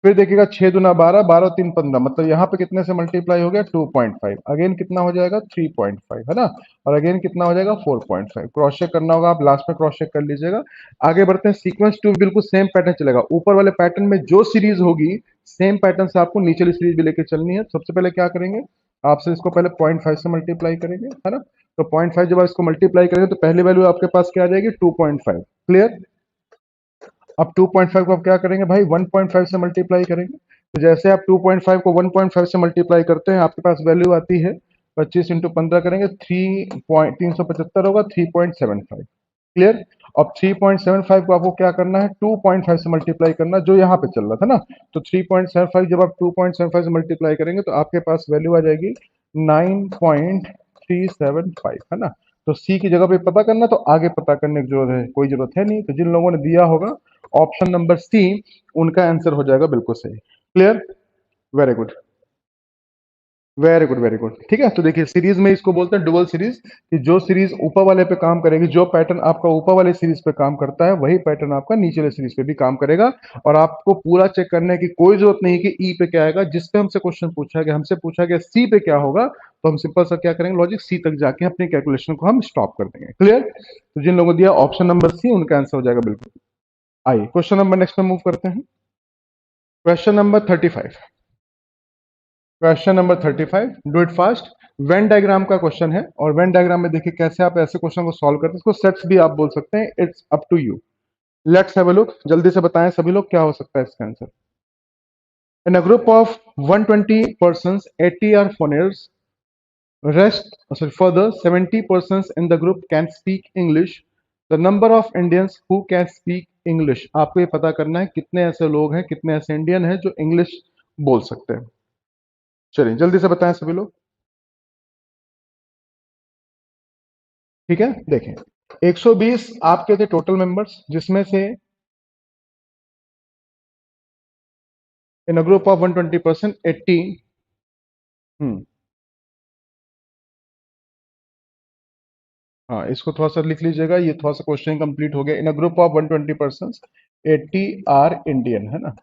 Speaker 1: फिर देखिएगा 6 दूना 12, 12 3 15, मतलब यहाँ पे कितने से मल्टीप्लाई हो गया 2.5, अगेन कितना हो जाएगा 3.5, है ना, और अगेन कितना हो जाएगा 4.5। क्रॉस चेक करना होगा, आप लास्ट में क्रॉस चेक कर लीजिएगा। आगे बढ़ते हैं, सीक्वेंस 2 बिल्कुल सेम पैटर्न चलेगा, ऊपर वाले पैटर्न में जो सीरीज होगी, सेम पैटर्न से आपको नीचे वाली सीरीज भी लेके चलनी है। सबसे पहले क्या करेंगे, आपसे इसको पहले 0.5 से मल्टीप्लाई करेंगे, है ना, तो 0.5 जब आप इसको मल्टीप्लाई करेंगे तो पहली वैल्यू आपके पास क्या आ जाएगी 2.5। क्लियर, अब 2.5 को आप क्या करेंगे भाई, 1.5 से मल्टीप्लाई करेंगे। तो जैसे आप 2.5 को 1.5 से मल्टीप्लाई करते हैं, आपके पास वैल्यू आती है 25 इंटू 15 करेंगे 375 होगा, 3.75। क्लियर, अब 3.75 को आपको क्या करना है, 2.5 से मल्टीप्लाई करना, जो यहाँ पे चल रहा था ना। तो 3.75 जब आप 2.75 से मल्टीप्लाई करेंगे तो आपके पास वैल्यू आ जाएगी 9.375, है ना। तो सी की जगह पे पता करना, तो आगे पता करने की जरूरत है, कोई जरूरत है नहीं। तो जिन लोगों ने दिया होगा ऑप्शन नंबर सी, उनका आंसर हो जाएगा बिल्कुल सही। Clear, very good, very good, very good. ठीक है, तो देखिए सीरीज में इसको बोलते हैं डुअल सीरीज, कि जो सीरीज ऊपर वाले पे काम करेगी, जो पैटर्न आपका ऊपर वाले सीरीज पे काम करता है, वही पैटर्न आपका नीचे वाले सीरीज पे भी काम करेगा। और आपको पूरा चेक करने की कोई जरूरत नहीं कि ई पे क्या आएगा, जिस पे हमसे क्वेश्चन पूछा गया, हमसे पूछा गया सी पे क्या होगा, तो हम सिंपल सा क्या करेंगे, लॉजिक सी तक जाके अपनी कैलकुलेशन को हम स्टॉप कर देंगे। क्लियर, तो जिन लोगों ने दिया ऑप्शन नंबर सी, उनका आंसर हो जाएगा बिल्कुल। आइए क्वेश्चन नंबर नेक्स्ट में मूव करते हैं, question number 35। Question number 35, do it fast. Venn diagram का क्वेश्चन है, और वेन डायग्राम में देखिए कैसे आप ऐसे क्वेश्चन को सॉल्व करते हैं, इसको सेट्स भी आप बोल सकते हैं, it's up to you. Let's have a look, जल्दी से बताएं सभी लोग क्या हो सकता है इसका answer. In a group of 120 persons, 80 are foreigners, rest sorry further 70 persons in the group can speak English, the number of Indians who can speak English, आपको ये पता करना है कितने ऐसे लोग हैं, कितने ऐसे इंडियन हैं जो इंग्लिश बोल सकते हैं। चलिए जल्दी से बताएं सभी लोग। ठीक है, देखें 120 आपके थे टोटल मेंबर्स, जिसमें से इन अ ग्रुप ऑफ 120% 80। हम्म, हाँ इसको थोड़ा सा लिख लीजिएगा, ये थोड़ा सा क्वेश्चन कंप्लीट हो गया। In a group of 120% 80 are Indian, है ना,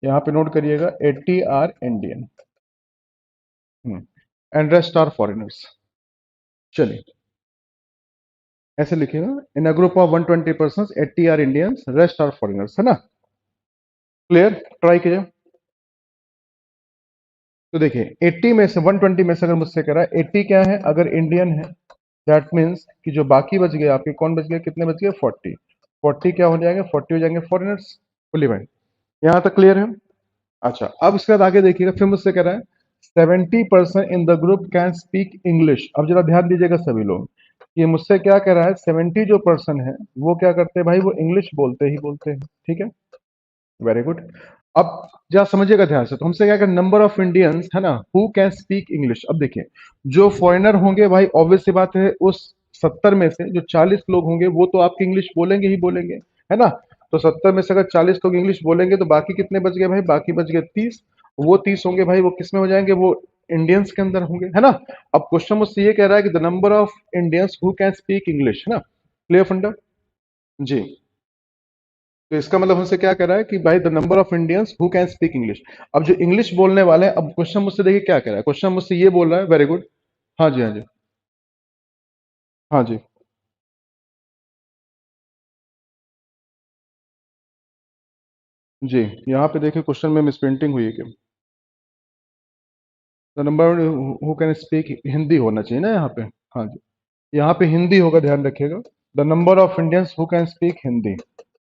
Speaker 1: यहाँ पे नोट करिएगा 80 are Indian and rest are foreigners. चलिए ऐसे लिखिएगा, in a group of 120% 80 are Indians, rest are foreigners, है ना। क्लियर, ट्राई कीजिए। तो देखिए 80 में से 120 में से अगर मुझसे कह रहा है 80 क्या है, अगर इंडियन है, दैट मीन्स कि जो बाकी बच गए आपके, कौन बच गए, कितने बच गए 40। 40 क्या हो जाएंगे, 40 हो जाएंगे फॉरेनर्स। बोलिए भाई, यहाँ तक क्लियर है। अच्छा, अब इसके बाद आगे देखिएगा, फिर मुझसे कह रहा है 70% in the group can speak English. अब जरा ध्यान दीजिएगा सभी लोग, ये मुझसे क्या कह रहा है, 70 जो पर्सन है वो क्या करते हैं भाई, वो इंग्लिश बोलते ही बोलते हैं। ठीक है, वेरी गुड। अब जरा समझिएगा ध्यान से, तो हमसे क्या कर, नंबर ऑफ इंडियंस है ना हु कैन स्पीक इंग्लिश। अब देखिए, जो फॉरेनर होंगे भाई, ऑब्वियस सी बात है, उस 70 में से जो 40 लोग होंगे वो तो आपकी इंग्लिश बोलेंगे ही बोलेंगे, है ना। तो 70 में से अगर 40 लोग इंग्लिश बोलेंगे तो बाकी कितने बच गए भाई, बाकी बच गए 30। वो 30 होंगे भाई, वो किस में हो जाएंगे, वो इंडियंस के अंदर होंगे, है ना। अब क्वेश्चन मुझसे ये कह रहा है कि the number of Indians who can speak English, है ना। क्लियर फंडा जी। तो इसका मतलब हमसे क्या कह रहा है कि भाई the number of Indians who can speak English. अब जो इंग्लिश बोलने वाले हैं, अब क्वेश्चन मुझसे देखिए क्या कह रहा है, क्वेश्चन मुझसे ये बोल रहा है, वेरी गुड। हाँ जी, हाँ जी, हाँ जी, जी। यहाँ पे देखिए क्वेश्चन में मिसप्रिंटिंग हुई है कि the number who can speak, Hindi होना चाहिए ना यहाँ पे। हाँ जी, यहाँ पे हिंदी होगा, ध्यान रखिएगा। The number of Indians who can speak Hindi,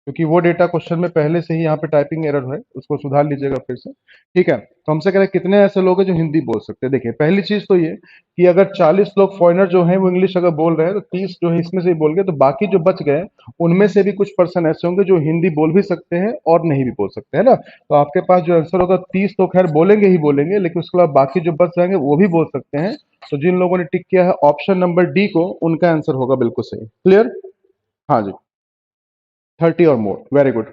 Speaker 1: क्योंकि वो डेटा क्वेश्चन में पहले से ही यहाँ पे टाइपिंग एरर है, उसको सुधार लीजिएगा फिर से। ठीक है, तो हमसे कह रहे हैं कितने ऐसे लोग हैं जो हिंदी बोल सकते हैं। देखिए पहली चीज तो ये कि अगर 40 लोग फॉरेनर जो हैं वो इंग्लिश अगर बोल रहे हैं, तो 30 जो है इसमें से ही बोल गए, तो बाकी जो बच गए उनमें से भी कुछ पर्सन ऐसे होंगे जो हिंदी बोल भी सकते हैं और नहीं भी बोल सकते, है ना। तो आपके पास जो आंसर होगा, 30 तो खैर बोलेंगे ही बोलेंगे, लेकिन उसके अलावा बाकी जो बच जाएंगे वो भी बोल सकते हैं। तो जिन लोगों ने टिक किया है ऑप्शन नंबर डी को, उनका आंसर होगा बिल्कुल सही। क्लियर। हाँ जी, 30 और मोर, वेरी गुड।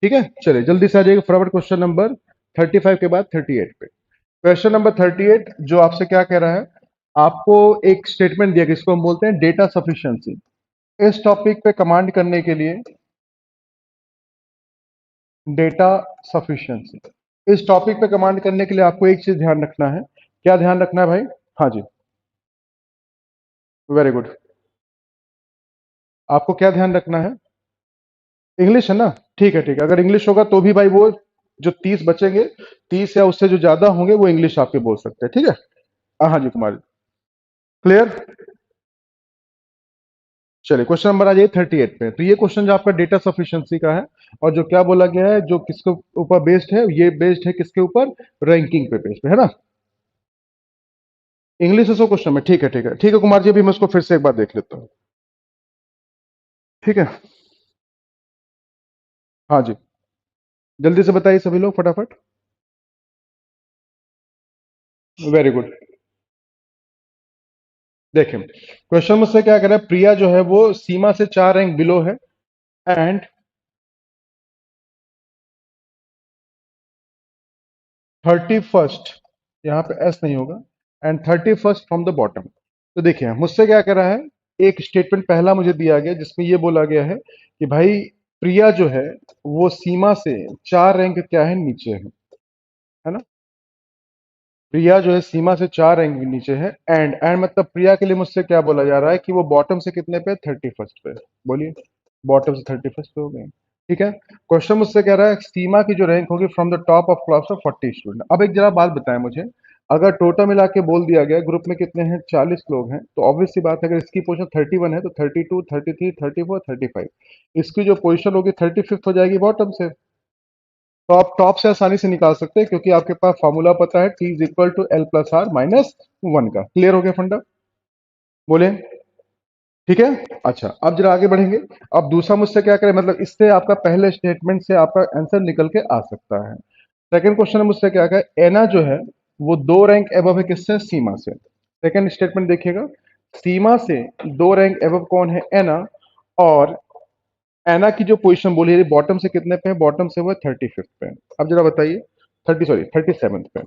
Speaker 1: ठीक है, चलिए जल्दी से आ जाइए फटाफट क्वेश्चन नंबर 35 के बाद 38 पे। क्वेश्चन नंबर 38 जो आपसे क्या कह रहा है, आपको एक स्टेटमेंट दिया, जिसको हम बोलते हैं डेटा सफिशिएंसी। इस टॉपिक पे कमांड करने के लिए, डेटा सफिशिएंसी, इस टॉपिक पे कमांड करने के लिए आपको एक चीज ध्यान रखना है। क्या ध्यान रखना है भाई। हाँ जी, वेरी गुड। आपको क्या ध्यान रखना है, इंग्लिश है ना। ठीक है, ठीक है, अगर इंग्लिश होगा तो भी भाई वो जो 30 बचेंगे, 30 या उससे जो ज्यादा होंगे वो इंग्लिश आपके बोल सकते हैं। ठीक है। हाँ जी कुमार, क्लियर। चलिए क्वेश्चन नंबर आ जाइए 38 पे। तो ये क्वेश्चन जो आपका डेटा सफिशिएंसी का है, और जो क्या बोला गया है, जो किसके ऊपर बेस्ड है, ये बेस्ड है किसके ऊपर, रैंकिंग पे बेस्ड है ना। इंग्लिश है सो क्वेश्चन में, ठीक है, ठीक है, ठीक है कुमार जी, अभी मैं उसको फिर से एक बार देख लेता हूँ। ठीक है, हाँ जी, जल्दी से बताइए सभी लोग फटाफट। Very good. देखें क्वेश्चन मुझसे क्या कह रहा है, प्रिया जो है वो सीमा से 4 रैंक बिलो है, एंड 31st, यहाँ पे एस नहीं होगा, and 31st from the bottom. तो देखिए मुझसे क्या कह रहा है, एक स्टेटमेंट पहला मुझे दिया गया जिसमें ये बोला गया है कि भाई प्रिया जो है वो सीमा से 4 रैंक क्या है, नीचे है ना। प्रिया जो है सीमा से 4 रैंक नीचे है, एंड मतलब प्रिया के लिए मुझसे क्या बोला जा रहा है कि वो बॉटम से कितने पे, 31st पे। बोलिए, बॉटम से 31st पे हो गए। ठीक है, क्वेश्चन मुझसे कह रहा है सीमा की जो रैंक होगी from the top of class of 40 student. अब एक जरा बात बताएं मुझे, अगर टोटल मिला के बोल दिया गया ग्रुप में कितने हैं, 40 लोग हैं, तो ऑब्वियस सी बात है अगर इसकी पोजीशन 31 है तो 32, 33, 34, 35, इसकी जो पोजीशन होगी 35th हो जाएगी बॉटम से। तो आप टॉप से आसानी से निकाल सकते हैं, क्योंकि आपके पास फॉर्मूला पता है, T is equal to L plus R minus 1 का। क्लियर हो गया फंडा, बोले। ठीक है, अच्छा अब जरा आगे बढ़ेंगे। अब दूसरा मुझसे क्या करें, मतलब इससे आपका पहले स्टेटमेंट से आपका आंसर निकल के आ सकता है। सेकंड क्वेश्चन मुझसे क्या कहे, एना जो है वो 2 रैंक एबव है, किससे, सीमा से। सेकंड स्टेटमेंट देखिएगा, सीमा से 2 रैंक एबव कौन है, एना। और एना की जो पोजीशन बोली है बॉटम से कितने पे है, बॉटम से वो 35th पे है। अब जरा बताइए, 37th पे।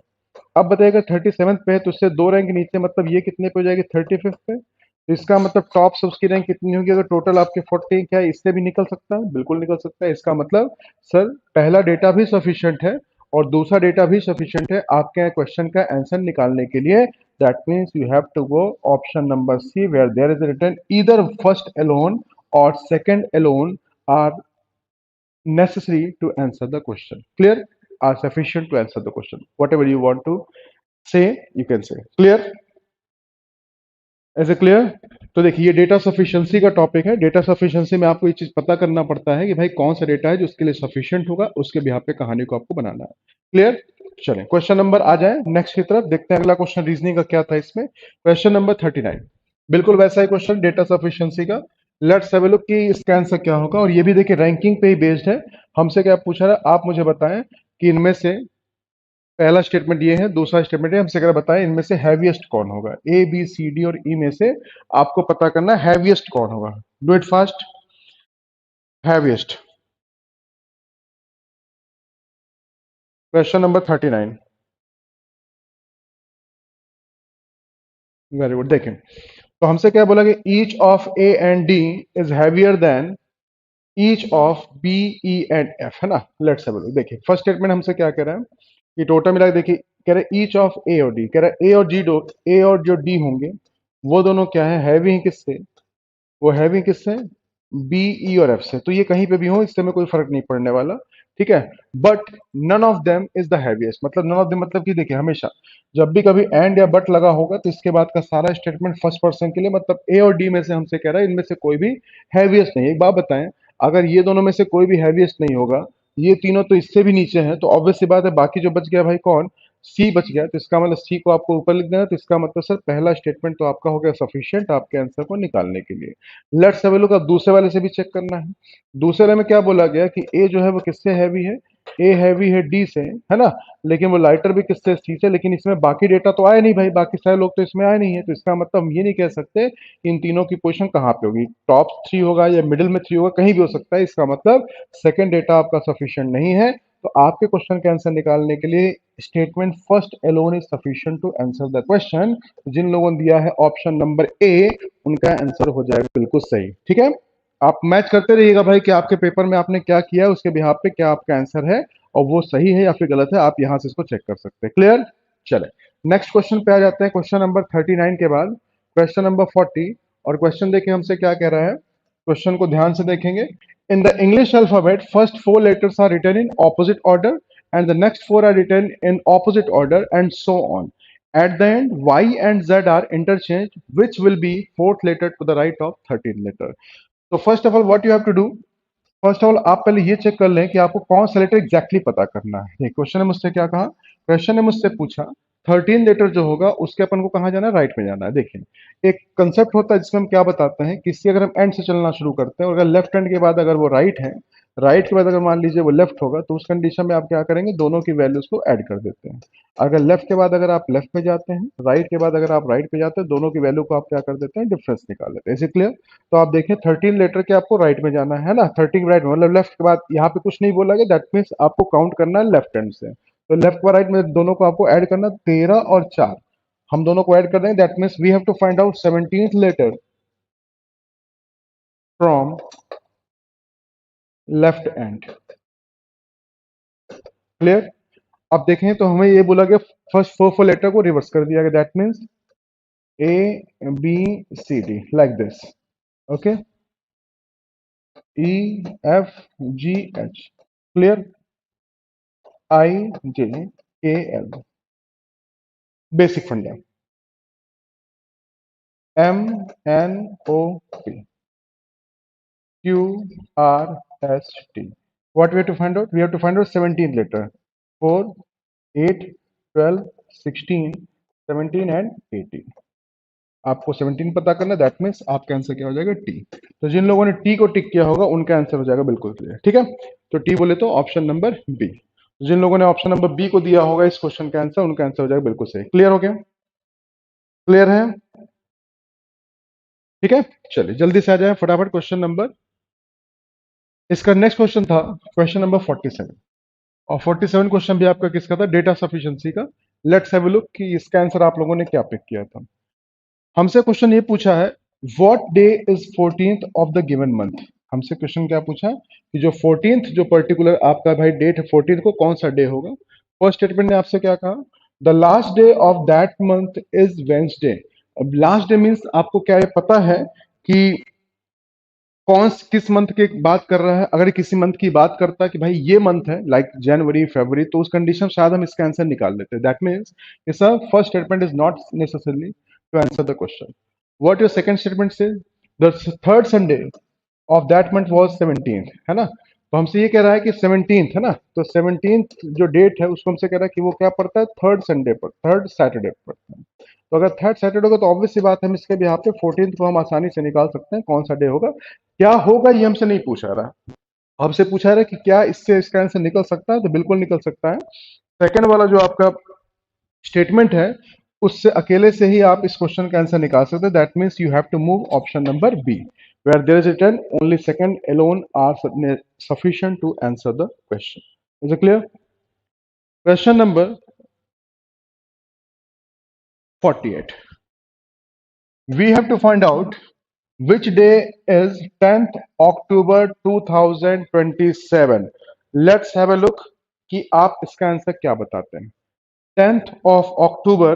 Speaker 1: अब बताइएगा 37th पे है तो उससे 2 रैंक नीचे, मतलब ये कितने पे हो जाएगी, 35th पे। तो इसका मतलब टॉप से उसकी रैंक कितनी होगी, अगर टोटल आपके 40 क्या है, इससे भी निकल सकता है, बिल्कुल निकल सकता है। इसका मतलब सर पहला डेटा भी सफिशिएंट है और दूसरा डेटा भी सफिशिएंट है आपके क्वेश्चन का आंसर निकालने के लिए। That means you have to go option number C, where there is written either first alone और second alone are necessary to answer the question. Clear? Are sufficient to answer the question. Whatever you want to say, you can say. Clear? Is it clear? तो देखिए ये डेटा सफिशिएंसी का टॉपिक है। डेटा सफिशिएंसी में आपको ये चीज पता करना पड़ता है कि भाई कौन सा डेटा है जो उसके लिए सफिशिएंट होगा, उसके बिहाफ पे कहानी को आपको बनाना है। क्लियर? चलें क्वेश्चन नंबर आ जाए नेक्स्ट की तरफ, देखते हैं अगला क्वेश्चन रीजनिंग का क्या था इसमें। क्वेश्चन नंबर 39 बिल्कुल वैसा ही क्वेश्चन डेटा सफिशिएंसी का। लेट्स हैव अ लुक कि इसका आंसर क्या होगा, और ये भी देखिए रैंकिंग पे ही बेस्ड है। हमसे क्या पूछा रहा है, आप मुझे बताएं कि इनमें से पहला स्टेटमेंट ये है, दूसरा स्टेटमेंट है, हमसे अगर बताएं इनमें से हैवीएस्ट कौन होगा। ए बी सी डी और ई में से आपको पता करना हैवीएस्ट कौन होगा। Do it fast. Heaviest. Question number 39। Very good. देखें तो हमसे क्या बोला कि each of A and D is heavier than each of B E and F, है ना। Let's have a look. देखिए फर्स्ट स्टेटमेंट हमसे क्या कह रहा है कि टोटल मिला के देखिए, कह रहा है ईच ऑफ ए और डी, कह रहा है ए और जी दो, ए और जो डी होंगे वो दोनों क्या है, हैवी हैं किससे, वो हैवी किससे, बी ई और एफ से। तो ये कहीं पे भी हो इससे में कोई फर्क नहीं पड़ने वाला, ठीक है। But none of them is the heaviest, मतलब नन ऑफ देम मतलब कि देखिए हमेशा जब भी कभी एंड या बट लगा होगा तो इसके बाद का सारा स्टेटमेंट फर्स्ट पर्सन के लिए, मतलब ए और डी में से हमसे कह रहा है इनमें से कोई भी हैवीएस्ट नहीं। एक बात बताएं, अगर ये दोनों में से कोई भी हैवीएस्ट नहीं होगा, ये तीनों तो इससे भी नीचे हैं, तो ऑब्वियस सी बात है बाकी जो बच गया भाई कौन, सी बच गया। तो इसका मतलब सी को आपको ऊपर लिख देना, तो इसका मतलब सर पहला स्टेटमेंट तो आपका हो गया सफिशिएंट आपके आंसर को निकालने के लिए। Let's have a look. अब दूसरे वाले से भी चेक करना है। दूसरे वाले में क्या बोला गया कि ए जो है वो किससे हैवी है, ए हैवी है डी से, है ना। लेकिन वो लाइटर भी किससे, सी से। लेकिन इसमें बाकी डेटा तो आया नहीं भाई, बाकी सारे लोग तो इसमें आए नहीं है, तो इसका मतलब हम ये नहीं कह सकते कि इन तीनों की पोजीशन कहाँ पे होगी, टॉप थ्री होगा या मिडिल में थ्री होगा, कहीं भी हो सकता है। इसका मतलब सेकेंड डेटा आपका सफिशियंट नहीं है। तो आपके क्वेश्चन के आंसर निकालने के लिए statement first alone is sufficient to answer the question. जिन लोगों ने दिया है ऑप्शन नंबर ए, उनका आंसर हो जाएगा बिल्कुल सही, ठीक है। आप मैच करते रहिएगा भाई कि आपके पेपर में आपने क्या किया है, उसके बिहाफ पे क्या आपका आंसर है और वो सही है या फिर गलत है, आप यहां से इसको चेक कर सकते हैं। क्लियर? चले नेक्स्ट क्वेश्चन पे आ जाते हैं। क्वेश्चन नंबर 39 के बाद क्वेश्चन नंबर 40, और क्वेश्चन देखिए हमसे क्या कह रहा है, क्वेश्चन को ध्यान से देखेंगे। In the English alphabet first four letters are written in opposite order and the next four are written in opposite order and so on. At the end, Y and Z are interchanged, which will be fourth letter to the right of 13th letter. So first of all, what you have to do? First of all आप पहले ये चेक कर लें कि आपको कौन सा लेटर एग्जैक्टली पता करना है। ये क्वेश्चन ने मुझसे क्या कहा, क्वेश्चन ने मुझसे पूछा 13 लेटर जो होगा उसके अपन को कहाँ जाना है, राइट में जाना है। देखिए एक कंसेप्ट होता है जिसमें हम क्या बताते हैं, किसी अगर हम एंड से चलना शुरू करते हैं और अगर लेफ्ट हैंड के बाद अगर वो राइट है, राइट के बाद अगर मान लीजिए वो लेफ्ट होगा, तो उस कंडीशन में आप क्या करेंगे, दोनों की वैल्यूज को ऐड कर देते हैं। अगर लेफ्ट के बाद अगर आप लेफ्ट पे जाते हैं, राइट के बाद अगर आप राइट पे जाते हैं, दोनों की वैल्यू को आप क्या कर देते हैं, डिफरेंस निकाल लेते हैं। इसे क्लियर? तो आप देखें 13 लेटर के आपको राइट में जाना है ना, 13 राइट में मतलब लेफ्ट के बाद यहाँ पे कुछ नहीं बोला गया, दैट मीन्स आपको काउंट करना है लेफ्ट हैंड से। तो लेफ्ट और राइट में दोनों को आपको ऐड करना, 13 और 4 हम दोनों को ऐड कर देंगे, that means we have to find out 17th letter from left hand. Clear? अब देखें तो हमें ये बोला गया फर्स्ट फोर लेटर को रिवर्स कर दिया गया, that means A B C D like this, okay, E F G H, clear, I J K L, basic funda, M N O P Q R S T. What we have to find out, we have to find out 17 letter, 4 8 12 16 17 and 18। आपको 17 पता करना, दैट मीन्स आपका आंसर क्या हो जाएगा, टी। तो जिन लोगों ने टी को टिक किया होगा उनका आंसर हो जाएगा बिल्कुल क्लियर, ठीक है। तो टी बोले तो ऑप्शन नंबर बी। जिन लोगों ने ऑप्शन नंबर बी को दिया होगा इस क्वेश्चन का आंसर, उनका आंसर हो जाएगा बिल्कुल सही। क्लियर हो गया? क्लियर है? ठीक है, चलिए जल्दी से आ जाए फटाफट क्वेश्चन नंबर, इसका नेक्स्ट क्वेश्चन था क्वेश्चन नंबर 47, और 47 क्वेश्चन भी आपका किसका था, डेटा सफिशिएंसी का। लेट्स हैव अ लुक कि इसका आंसर आप लोगों ने क्या पिक किया था। हमसे क्वेश्चन ये पूछा है what day is 14th of the given month. हमसे क्वेश्चन क्या पूछा कि जो 14th जो पर्टिकुलर आपका भाई डेट है 14th को कौन सा डे होगा। फर्स्ट स्टेटमेंट ने आपसे क्या कहा, the last day of that month is Wednesday. अब लास्ट डे मीन्स आपको क्या ये पता है कि कौन किस मंथ की बात कर रहा है। अगर किसी मंथ की बात करता है कि भाई ये मंथ है लाइक जनवरी फरवरी, तो उस कंडीशन शायद हम इसका आंसर निकाल लेते हैं। That means sir first statement is not necessarily to answer the question. What your second statement से the third Sunday of that month was 17th, है ना। तो हमसे ये कह रहा है कि 17th, है ना। तो 17th जो डेट है उसको हमसे कह रहा है कि वो क्या पड़ता है, थर्ड संडे पर, थर्ड सैटरडे पर पड़ता है। तो अगर थर्ड सैटरडे होगा तो ऑब्वियस सी बात है, हम इसके बिहाफ पे 14th को हम आसानी से निकाल सकते हैं कौन सा डे होगा। क्या होगा ये हमसे नहीं पूछा रहा, हमसे पूछा रहा है कि क्या इससे इसका आंसर निकल सकता है, तो बिल्कुल निकल सकता है। सेकंड वाला जो आपका स्टेटमेंट है उससे अकेले से ही आप इस क्वेश्चन का आंसर निकाल सकते हैं। That means you have to move option number B, where there is written only second alone are sufficient to answer the question. Is it clear? Question number 48, we have to find out which day is 10th October 2027. Let's have a look कि आप इसका आंसर क्या बताते हैं। 10th of October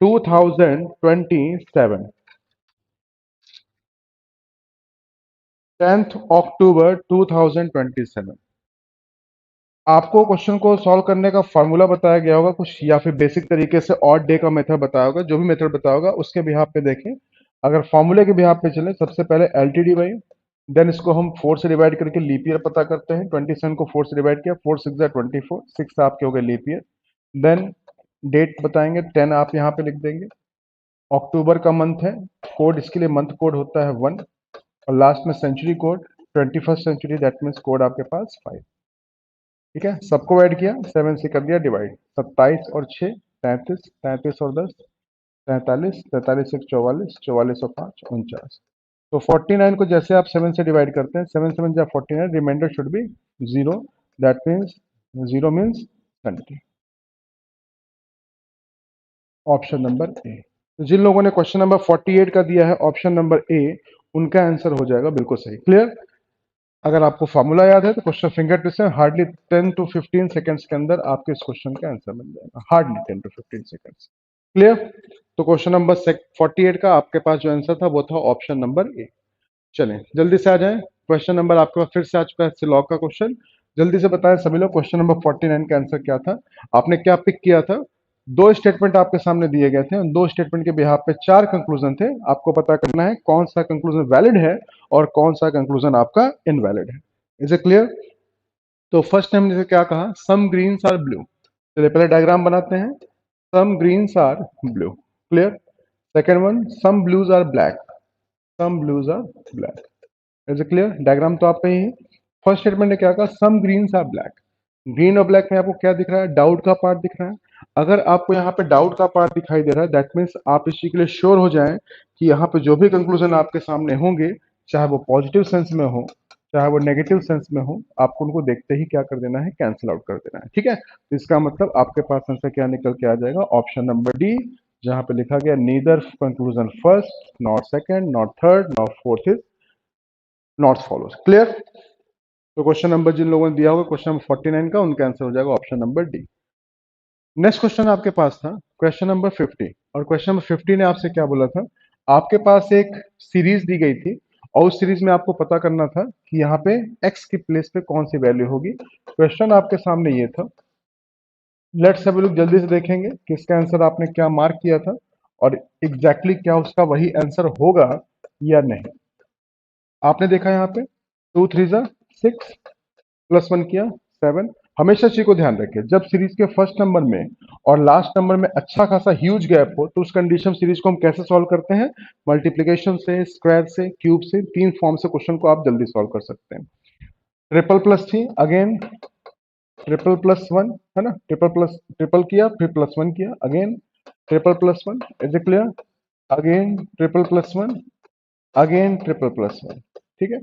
Speaker 1: 2027, 10th October 2027। आपको क्वेश्चन को सॉल्व करने का फार्मूला बताया गया होगा कुछ, या फिर बेसिक तरीके से ऑड डे का मेथड बताया होगा। जो भी मेथड बताया होगा उसके बिहाफ पे देखें। अगर फॉर्मूले के बिहाफ पे चले, सबसे पहले एलटीडी बाई, देन इसको हम 4 से डिवाइड करके लीप ईयर पता करते हैं। 27 को 4 से डिवाइड किया, 4 6 24, 6 आपके हो गए लीप ईयर। देन डेट बताएंगे, 10 आप यहाँ पे लिख देंगे। अक्टूबर का मंथ है, कोड इसके लिए मंथ कोड होता है 1, और लास्ट में century code 21st century, that means code आपके पास 5। ठीक है, सबको ऐड किया, 7 से कर दिया डिवाइड। 27 और 6 33, 33 और 10 43, 43 एक 44, 44 और 5 49। तो 49 को जैसे आप 7 से डिवाइड करते हैं, 7 7 जा 49, reminder should be 0, that means 0 means 20। Option number A. तो जिन लोगों ने क्वेश्चन नंबर 48 का दिया है ऑप्शन नंबर ए, उनका आंसर हो जाएगा बिल्कुल सही। क्लियर? अगर आपको फॉर्मूला याद है तो क्वेश्चन फिंगर टिप्स से हार्डली 10 टू 15 सेकंड्स के अंदर आपके इस क्वेश्चन का आंसर मिल जाएगा, हार्डली 10 टू 15 सेकंड्स। क्लियर? तो क्वेश्चन नंबर 48 का आपके पास जो आंसर था वो था ऑप्शन नंबर ए। चलें जल्दी से आ जाएं, क्वेश्चन नंबर आपके पास फिर से आ चुका है सिलॉग का क्वेश्चन। जल्दी से बताएं सभी लोग, क्वेश्चन नंबर 49 का आंसर क्या था, आपने क्या पिक किया था। दो स्टेटमेंट आपके सामने दिए गए थे, उन दो स्टेटमेंट के बिहाफ पे 4 कंक्लूजन थे। आपको पता करना है कौन सा कंक्लूजन वैलिड है और कौन सा कंक्लूजन आपका इनवैलिड है। Is it clear? तो फर्स्ट हमने जैसे क्या कहा, सम ग्रीन्स आर ब्लू। चलिए पहले डायग्राम बनाते हैं। Some greens are blue. Clear? Second one, some blues are black. Some blues are black. Is it clear? Diagram तो आपका ही है। फर्स्ट स्टेटमेंट ने क्या कहा, some greens are black. Green और ब्लैक में आपको क्या दिख रहा है, डाउट का पार्ट दिख रहा है। अगर आपको यहाँ पे डाउट का पार्ट दिखाई दे रहा है, दैट मीन्स आप इस चीज के लिए श्योर हो जाएं कि यहाँ पे जो भी कंक्लूजन आपके सामने होंगे, चाहे वो पॉजिटिव सेंस में हो चाहे वो नेगेटिव सेंस में हो, आपको उनको देखते ही क्या कर देना है, कैंसिल आउट कर देना है। ठीक है, तो इसका मतलब आपके पास आंसर क्या निकल के आ जाएगा, ऑप्शन नंबर डी, जहां पे लिखा गया neither conclusion first not second not third not fourth is not follows. Clear? तो क्वेश्चन नंबर जिन लोगों ने दिया होगा क्वेश्चन नंबर 49 का, उनका आंसर हो जाएगा option number D. Next question आपके पास था क्वेश्चन नंबर 50, और क्वेश्चन नंबर 50 ने आपसे क्या बोला था, आपके पास एक सीरीज दी गई थी और उस सीरीज में आपको पता करना था कि यहाँ पे x की प्लेस पे कौन सी वैल्यू होगी। क्वेश्चन आपके सामने ये था। लेट्स हैव अ लुक, जल्दी से देखेंगे कि इसका आंसर आपने क्या मार्क किया था और एग्जैक्टली क्या उसका वही आंसर होगा या नहीं। आपने देखा यहाँ पे 2 3 जा 6, +1 किया 7। हमेशा चीज को ध्यान रखें, जब सीरीज के फर्स्ट नंबर में और लास्ट नंबर में अच्छा खासा ह्यूज गैप हो तो उस कंडीशन सीरीज को हम कैसे सॉल्व करते हैं, मल्टीप्लिकेशन से, स्क्वायर से, क्यूब से, 3 फॉर्म से क्वेश्चन को आप जल्दी सॉल्व कर सकते हैं। ट्रिपल प्लस थी, अगेन ट्रिपल प्लस वन, है ना, ट्रिपल किया फिर +1 किया, again triple plus one. Is it clear? Again triple plus one, again triple plus one. ठीक है,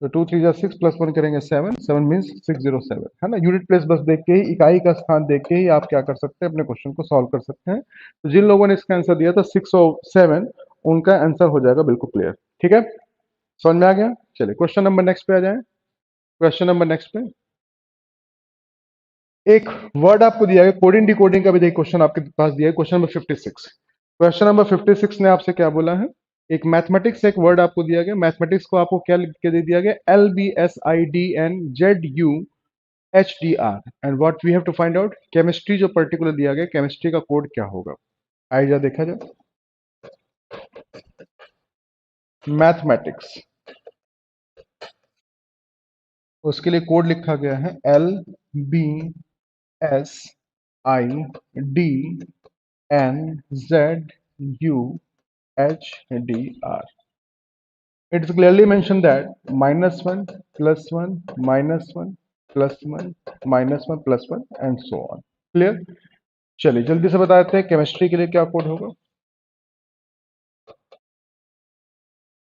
Speaker 1: तो 2 3 जा 6 +1 करेंगे 7, 7 मीन्स 607, है ना। यूनिट प्लेस बस देख के ही, इकाई का स्थान देख के ही आप क्या कर सकते हैं, अपने क्वेश्चन को सॉल्व कर सकते हैं। तो जिन लोगों ने इसका आंसर दिया था 607, उनका आंसर हो जाएगा बिल्कुल क्लियर। ठीक है, समझ में आ गया। चलिए क्वेश्चन नंबर नेक्स्ट पे आ जाए। क्वेश्चन नंबर नेक्स्ट पे एक वर्ड आपको दिया है, कोडिंग डिकोडिंग का भी देखिए क्वेश्चन आपके पास दिया है, क्वेश्चन नंबर 56। क्वेश्चन नंबर 56 ने आपसे क्या बोला है, एक मैथमेटिक्स एक वर्ड आपको दिया गया, मैथमेटिक्स को आपको क्या लिख के दे दिया गया, LBSIDNZUHDR, and what we have to find out, chemistry जो पर्टिकुलर दिया गया, केमिस्ट्री का कोड क्या होगा। आइए देखा जाए। मैथमेटिक्स, उसके लिए कोड लिखा गया है LBSIDNZUHDR. It is clearly mentioned that -1 +1 -1 +1 -1 +1 and so on. Clear? चलिए जल्दी से बता देते हैं केमिस्ट्री के लिए क्या कोड होगा।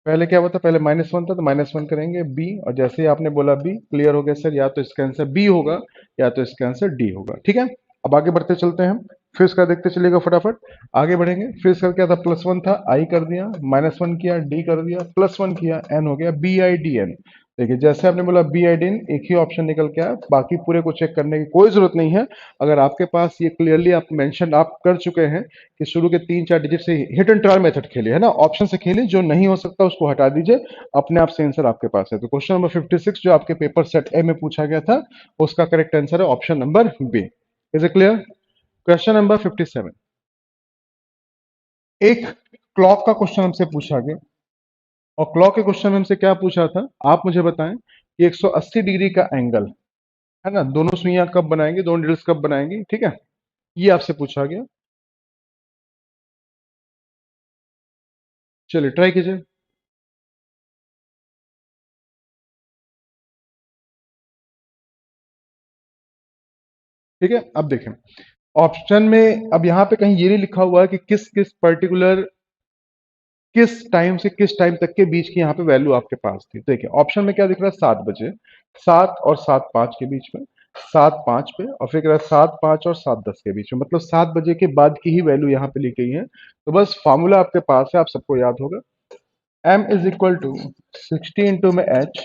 Speaker 1: पहले क्या हुआ था, पहले -1 था तो -1 करेंगे बी, और जैसे ही आपने बोला बी, क्लियर हो गया सर, या तो इसका आंसर बी होगा या तो इसका आंसर डी होगा। ठीक है, अब आगे बढ़ते चलते हैं हम, फिर इसका देखते चलिएगा फटाफट आगे बढ़ेंगे। फिर इसका क्या था, +1 था, आई कर दिया, -1 किया, डी कर दिया, +1 किया, एन हो गया, BIDN। देखिए जैसे आपने बोला BIDN, एक ही ऑप्शन निकल के आया, बाकी पूरे को चेक करने की कोई जरूरत नहीं है। अगर आपके पास ये क्लियरली आप मेंशन आप कर चुके हैं कि शुरू के 3-4 डिजिट से हिट एंड ट्रायल मेथड खेलिए, है ना, ऑप्शन से खेलिए, जो नहीं हो सकता उसको हटा दीजिए, अपने आप से आंसर आपके पास है। तो क्वेश्चन नंबर 56 जो आपके पेपर सेट ए में पूछा गया था, उसका करेक्ट आंसर है option number B. Is it clear? Question number 57, एक क्लॉक का क्वेश्चन हमसे पूछा गया, और क्लॉक के क्वेश्चन में हमसे क्या पूछा था, आप मुझे बताएं कि 180 डिग्री का एंगल, है ना, दोनों सुइयां कब बनाएंगे, दोनों नीडल्स कब बनाएंगी, ठीक है, ये आपसे पूछा गया। चलिए ट्राई कीजिए। ठीक है, अब देखें ऑप्शन में, अब यहां पे कहीं ये नहीं लिखा हुआ है कि किस किस पर्टिकुलर किस टाइम से किस टाइम तक के बीच की यहाँ पे वैल्यू आपके पास थी। देखिए ऑप्शन में क्या दिख रहा है, 7 बजे, 7 और 7:05 के बीच में, 7:05 पे, और फिर कह रहा है 7:05 और 7:10 के बीच में, मतलब 7 बजे के बाद की ही वैल्यू यहाँ पे ली गई है। तो बस फॉर्मूला आपके पास है, आप सबको याद होगा, m is equal to 60 into में h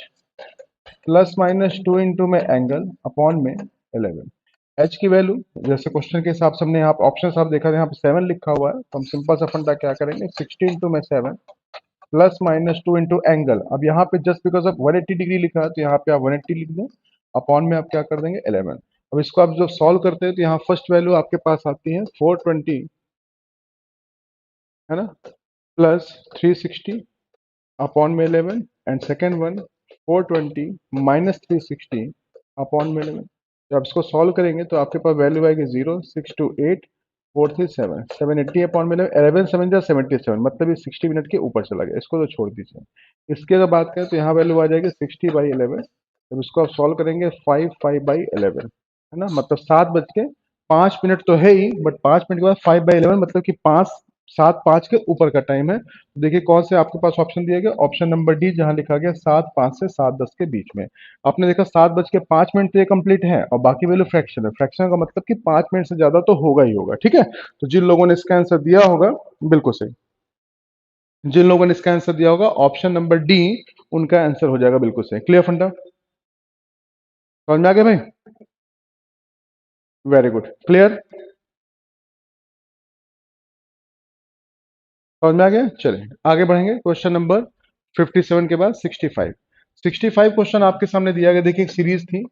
Speaker 1: +-2 इंटू में एंगल अपॉन में 11। h की वैल्यू जैसे क्वेश्चन के हिसाब से हमने यहाँ ऑप्शन आप देखा, यहाँ पे 7 लिखा हुआ है, तो हम सिंपल सा फंडा क्या करेंगे, 60 इंटू में 7 +-2 इंटू एंगल। अब यहाँ पे जस्ट बिकॉज ऑफ 180 डिग्री लिखा है तो यहाँ पे आप 180 लिख दें, अपॉन में आप क्या कर देंगे 11। अब इसको आप जब सॉल्व करते हैं तो यहाँ फर्स्ट वैल्यू आपके पास आती है 420, है ना, +360 अपॉन में 11, एंड सेकेंड वन 420 -360 अपॉन में 11। जब आप इसको सॉल्व करेंगे तो आपके पास वैल्यू आएगी 0, 628 780 अपॉन में 11 7 जा 77, मतलब ये 60 मिनट के ऊपर चला गया, इसको तो छोड़ दीजिए। इसकी अगर बात करें तो यहाँ वैल्यू आ जाएगी 60/11। जब इसको आप सॉल्व करेंगे 5/11, है ना, मतलब 7:05 तो है ही, बट 5 मिनट के बाद 5/11 मतलब कि 7:05 के ऊपर का टाइम है। तो देखिए कौन से आपके पास ऑप्शन दिया गया, ऑप्शन नंबर डी, जहां लिखा गया 7:05 से 7:10 के बीच में। आपने देखा 7:05 तो ये कंप्लीट है, और बाकी वैल्यू फ्रैक्शन है, फ्रैक्शन का मतलब कि 5 मिनट से ज्यादा तो होगा ही होगा। ठीक है, तो जिन लोगों ने इसका आंसर दिया होगा, बिल्कुल सही, जिन लोगों ने इसका आंसर दिया होगा ऑप्शन नंबर डी, उनका आंसर हो जाएगा बिल्कुल सही। क्लियर फंडा, समझ में आ गया भाई? वेरी गुड, क्लियर, समझ में आ गया। चलिए आगे बढ़ेंगे, क्वेश्चन नंबर 57 के बाद 65। 65 क्वेश्चन आपके सामने दिया गया, देखिए एक सीरीज थी,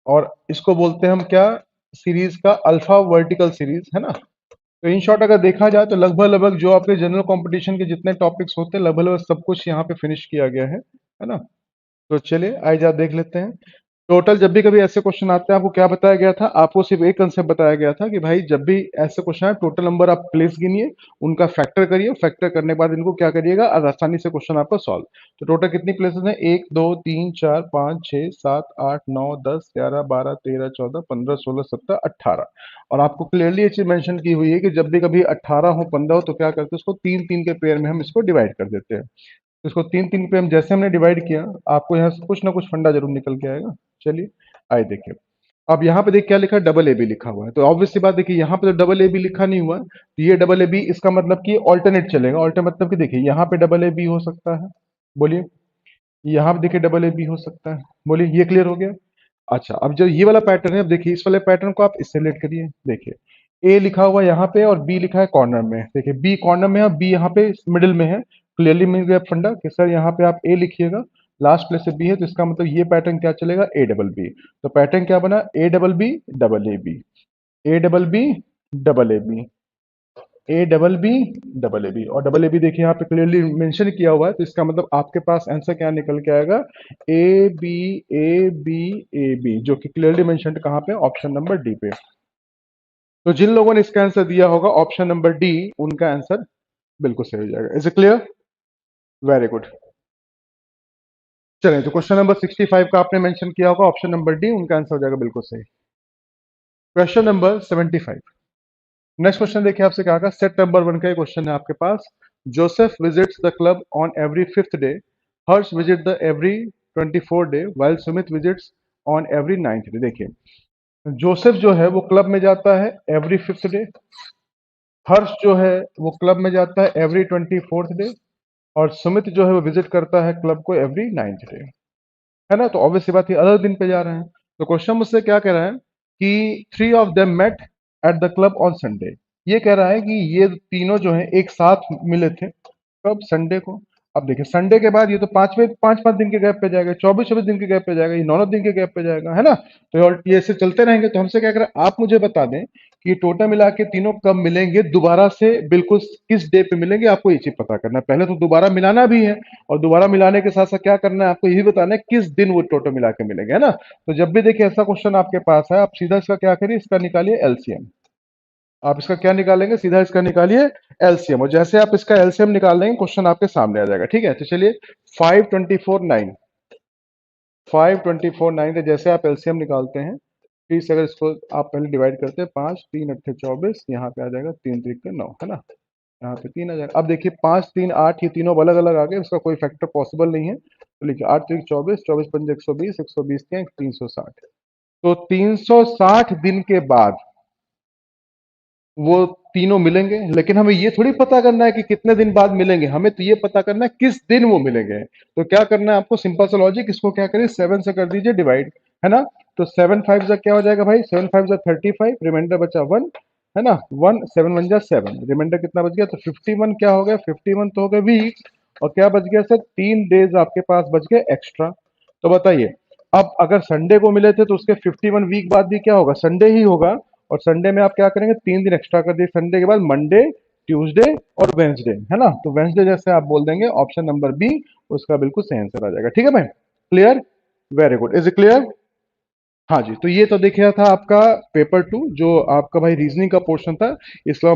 Speaker 1: और इसको बोलते हैं हम क्या, सीरीज का अल्फा वर्टिकल सीरीज, है ना। तो इन शॉर्ट अगर देखा जाए तो लगभग लगभग जो आपके जनरल कंपटीशन के जितने टॉपिक्स होते हैं, लगभग लगभग सब कुछ यहाँ पे फिनिश किया गया है ना। तो चलिए आइए आप देख लेते हैं। टोटल जब भी कभी ऐसे क्वेश्चन आते हैं, आपको क्या बताया गया था, आपको सिर्फ एक कंसेप्ट बताया गया था कि भाई जब भी ऐसे क्वेश्चन आए, टोटल नंबर आप प्लेस गिनिए, उनका फैक्टर करिए, फैक्टर करने के बाद इनको क्या करिएगा, आसानी से क्वेश्चन आपका सॉल्व। तो टोटल कितनी प्लेसेस हैं, 1 2 3 4 5 6 7 8 9 10 11 12 13 14 15 16 17 18। और आपको क्लियरली ये चीज मेंशन की हुई है कि जब भी कभी 18 हो 15 हो तो क्या करते हैं, उसको 3 3 के पेयर में हम इसको डिवाइड कर देते हैं। तो इसको 3 3 पे हम जैसे हमने डिवाइड किया, आपको यहाँ से कुछ ना कुछ फंडा जरूर निकल के आएगा। चलिए आइए देखिए, अब यहाँ पे देखिए क्या लिखा है, डबल ए बी लिखा हुआ है, तो ऑब्वियस सी बात, देखिए यहाँ पे तो डबल ए बी लिखा नहीं हुआ है, तो ये डबल ए बी, इसका मतलब कि ऑल्टरनेट चलेगा। ऑल्टरनेट मतलब कि देखिए यहाँ पे डबल ए बी हो सकता है, बोलिए, यहाँ पे देखिए डबल ए बी हो सकता है, बोलिए, ये क्लियर हो गया। अच्छा, अब जो ये वाला पैटर्न है, अब देखिए इस वाले पैटर्न को आप इससे रिलेट करिए। देखिए ए लिखा हुआ यहाँ पे और बी लिखा है कॉर्नर में, देखिए बी कॉर्नर में है, बी यहाँ पे मिडिल में है, क्लियरली मिल गया फंडा कि सर यहाँ पे आप ए लिखिएगा, लास्ट प्लेस से बी है, तो इसका मतलब ये पैटर्न क्या चलेगा, ए डबल बी। तो पैटर्न क्या बना, A double B double A B, A double B double A B, A double B double A B, और डबल ए बी देखिए यहाँ पे क्लियरली मेंशन किया हुआ है, तो इसका मतलब आपके पास आंसर क्या निकल के आएगा, A B A B A B, जो कि क्लियरली मेंशन कहाँ पे, ऑप्शन नंबर डी पे। तो जिन लोगों ने इसका आंसर दिया होगा ऑप्शन नंबर डी, उनका आंसर बिल्कुल सही हो जाएगा। Is it clear? Very good. चलिए, तो क्वेश्चन नंबर 65 का आपने मेंशन किया होगा ऑप्शन नंबर डी, उनका आंसर हो जाएगा बिल्कुल सही। क्वेश्चन नंबर 75, नेक्स्ट क्वेश्चन देखिए आपसे कहा, सेट नंबर 1 का ये क्वेश्चन है आपके पास। Joseph visits the club on every 5th day, Harsh visit the every 24 day, while Sumit visits on every 9th day. देखिए, जोसेफ जो है वो क्लब में जाता है एवरी 5th डे, हर्ष जो है वो क्लब में जाता है एवरी 24th डे, और सुमित जो है वो विजिट करता है क्लब को एवरी 9th डे, है ना। तो ऑब्वियस सी बात है अलग दिन पे जा रहे हैं। तो क्वेश्चन मुझसे क्या कह रहा है कि 3 of them met at the club on Sunday. ये कह रहा है कि ये तीनों जो है एक साथ मिले थे कब, संडे को। अब देखिए संडे के बाद ये तो पांच पांच दिन के गैप पे जाएगा, 24 दिन के गैप पे जाएगा, ये 9 दिन के गैप पे जाएगा, है ना। तो ये ऐसे चलते रहेंगे। तो हमसे क्या करें, आप मुझे बता दें कि टोटल मिला के तीनों कब मिलेंगे दोबारा से, बिल्कुल किस डे पे मिलेंगे, आपको ये चीज पता करना है। पहले तो दोबारा मिलाना भी है, और दोबारा मिलाने के साथ साथ क्या करना है, आपको यही बताना है किस दिन वो टोटल मिला के मिलेंगे, है ना। तो जब भी देखिए ऐसा क्वेश्चन आपके पास है, आप सीधा इसका क्या करिए, इसका निकालिए एलसीएम। आप इसका क्या निकालेंगे, सीधा इसका निकालिए एलसीएम, और जैसे आप इसका एलसीएम निकाल लेंगे क्वेश्चन आपके सामने आ जाएगा। ठीक है, तो चलिए 524 9 है, जैसे आप एलसीएम निकालते हैं, प्लीज अगर इसको आप पहले डिवाइड करते हैं, 5 3 8 24, यहाँ पे आ जाएगा 3 3 9, है ना। यहाँ पे 3 आ जाएगा। अब देखिए 5 3 8 ये तीनों अलग अलग आ गए, इसका कोई फैक्टर पॉसिबल नहीं है। तो लिखिए 8 3 24, 24 5 120, 120 के 360। तो 360 दिन के बाद वो तीनों मिलेंगे, लेकिन हमें ये थोड़ी पता करना है कि कितने दिन बाद मिलेंगे, हमें तो ये पता करना है किस दिन वो मिलेंगे। तो क्या करना है आपको, सिंपल सा लॉजिक, इसको क्या करिए 7 से कर दीजिए डिवाइड, है ना। तो 7 5 जा क्या हो जाएगा भाई, 7 5 जा 35, रिमाइंडर बचा 1, है ना। 1 7 1 जा 7, रिमाइंडर कितना बच गया, तो 51 क्या हो गया, 51 तो हो गया वीक, और क्या बच गया सर, 3 डेज आपके पास बच गए एक्स्ट्रा। तो बताइए, अब अगर संडे को मिले थे तो उसके 51 वीक बाद भी क्या होगा, संडे ही होगा। और संडे में आप क्या करेंगे, 3 दिन एक्स्ट्रा कर दिए, संडे के बाद मंडे, ट्यूसडे और वेंसडे, है ना। तो वेंसडे जैसे आप बोल देंगे ऑप्शन नंबर बी, उसका बिल्कुल सही आंसर आ जाएगा। ठीक है भाई, clear, very good, is it clear? हाँ जी, तो ये तो देखिए था आपका पेपर 2, जो आपका भाई रीजनिंग का पोर्शन था। इसका